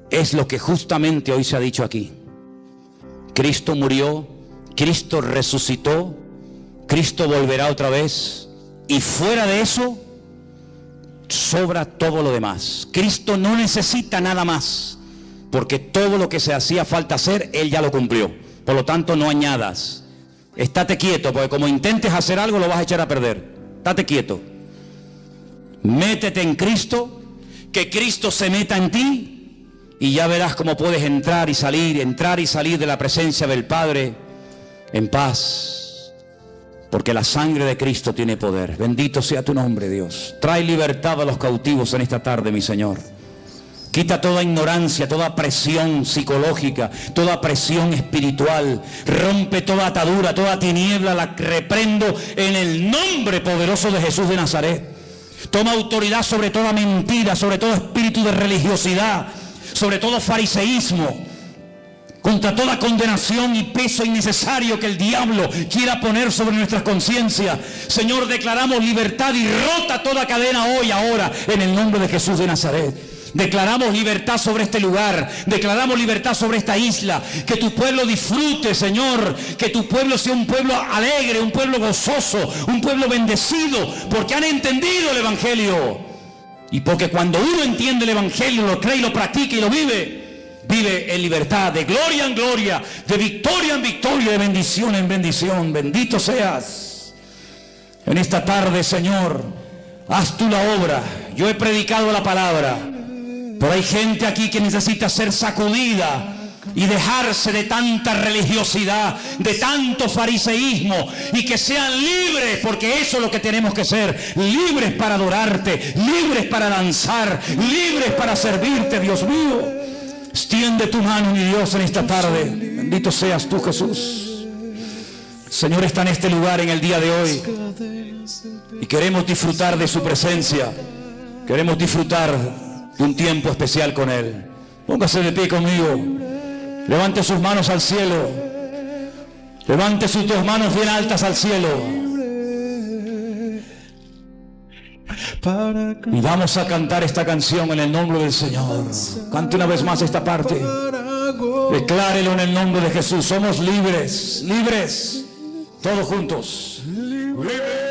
es lo que justamente hoy se ha dicho aquí. Cristo murió, Cristo resucitó, Cristo volverá otra vez, y fuera de eso sobra todo lo demás. Cristo no necesita nada más, porque todo lo que se hacía falta hacer, Él ya lo cumplió. Por lo tanto, no añadas. Estate quieto, porque como intentes hacer algo, lo vas a echar a perder. Estate quieto. Métete en Cristo, que Cristo se meta en ti, y ya verás cómo puedes entrar y salir de la presencia del Padre en paz, porque la sangre de Cristo tiene poder. Bendito sea tu nombre, Dios. Trae libertad a los cautivos en esta tarde, mi Señor. Quita toda ignorancia, toda presión psicológica, toda presión espiritual. Rompe toda atadura, toda tiniebla, la reprendo en el nombre poderoso de Jesús de Nazaret. Toma autoridad sobre toda mentira, sobre todo espíritu de religiosidad, sobre todo fariseísmo, contra toda condenación y peso innecesario que el diablo quiera poner sobre nuestras conciencias. Señor, declaramos libertad y rota toda cadena hoy, ahora, en el nombre de Jesús de Nazaret. Declaramos libertad sobre este lugar, declaramos libertad sobre esta isla. Que tu pueblo disfrute, Señor, que tu pueblo sea un pueblo alegre, un pueblo gozoso, un pueblo bendecido, porque han entendido el Evangelio. Y porque cuando uno entiende el Evangelio, lo cree y lo practica y lo vive, vive en libertad, de gloria en gloria, de victoria en victoria, de bendición en bendición. Bendito seas. En esta tarde, Señor, haz tú la obra. Yo he predicado la palabra, pero hay gente aquí que necesita ser sacudida y dejarse de tanta religiosidad, de tanto fariseísmo, y que sean libres, porque eso es lo que tenemos que ser: libres para adorarte, libres para danzar, libres para servirte, Dios mío. Extiende tu mano, mi Dios, en esta tarde. Bendito seas tú, Jesús. El Señor está en este lugar en el día de hoy, y queremos disfrutar de su presencia. Queremos disfrutar de un tiempo especial con Él. Póngase de pie conmigo. Levante sus manos al cielo. Levante sus dos manos bien altas al cielo. Y vamos a cantar esta canción en el nombre del Señor. Cante una vez más esta parte. Declárelo en el nombre de Jesús. Somos libres, libres, todos juntos. Libres.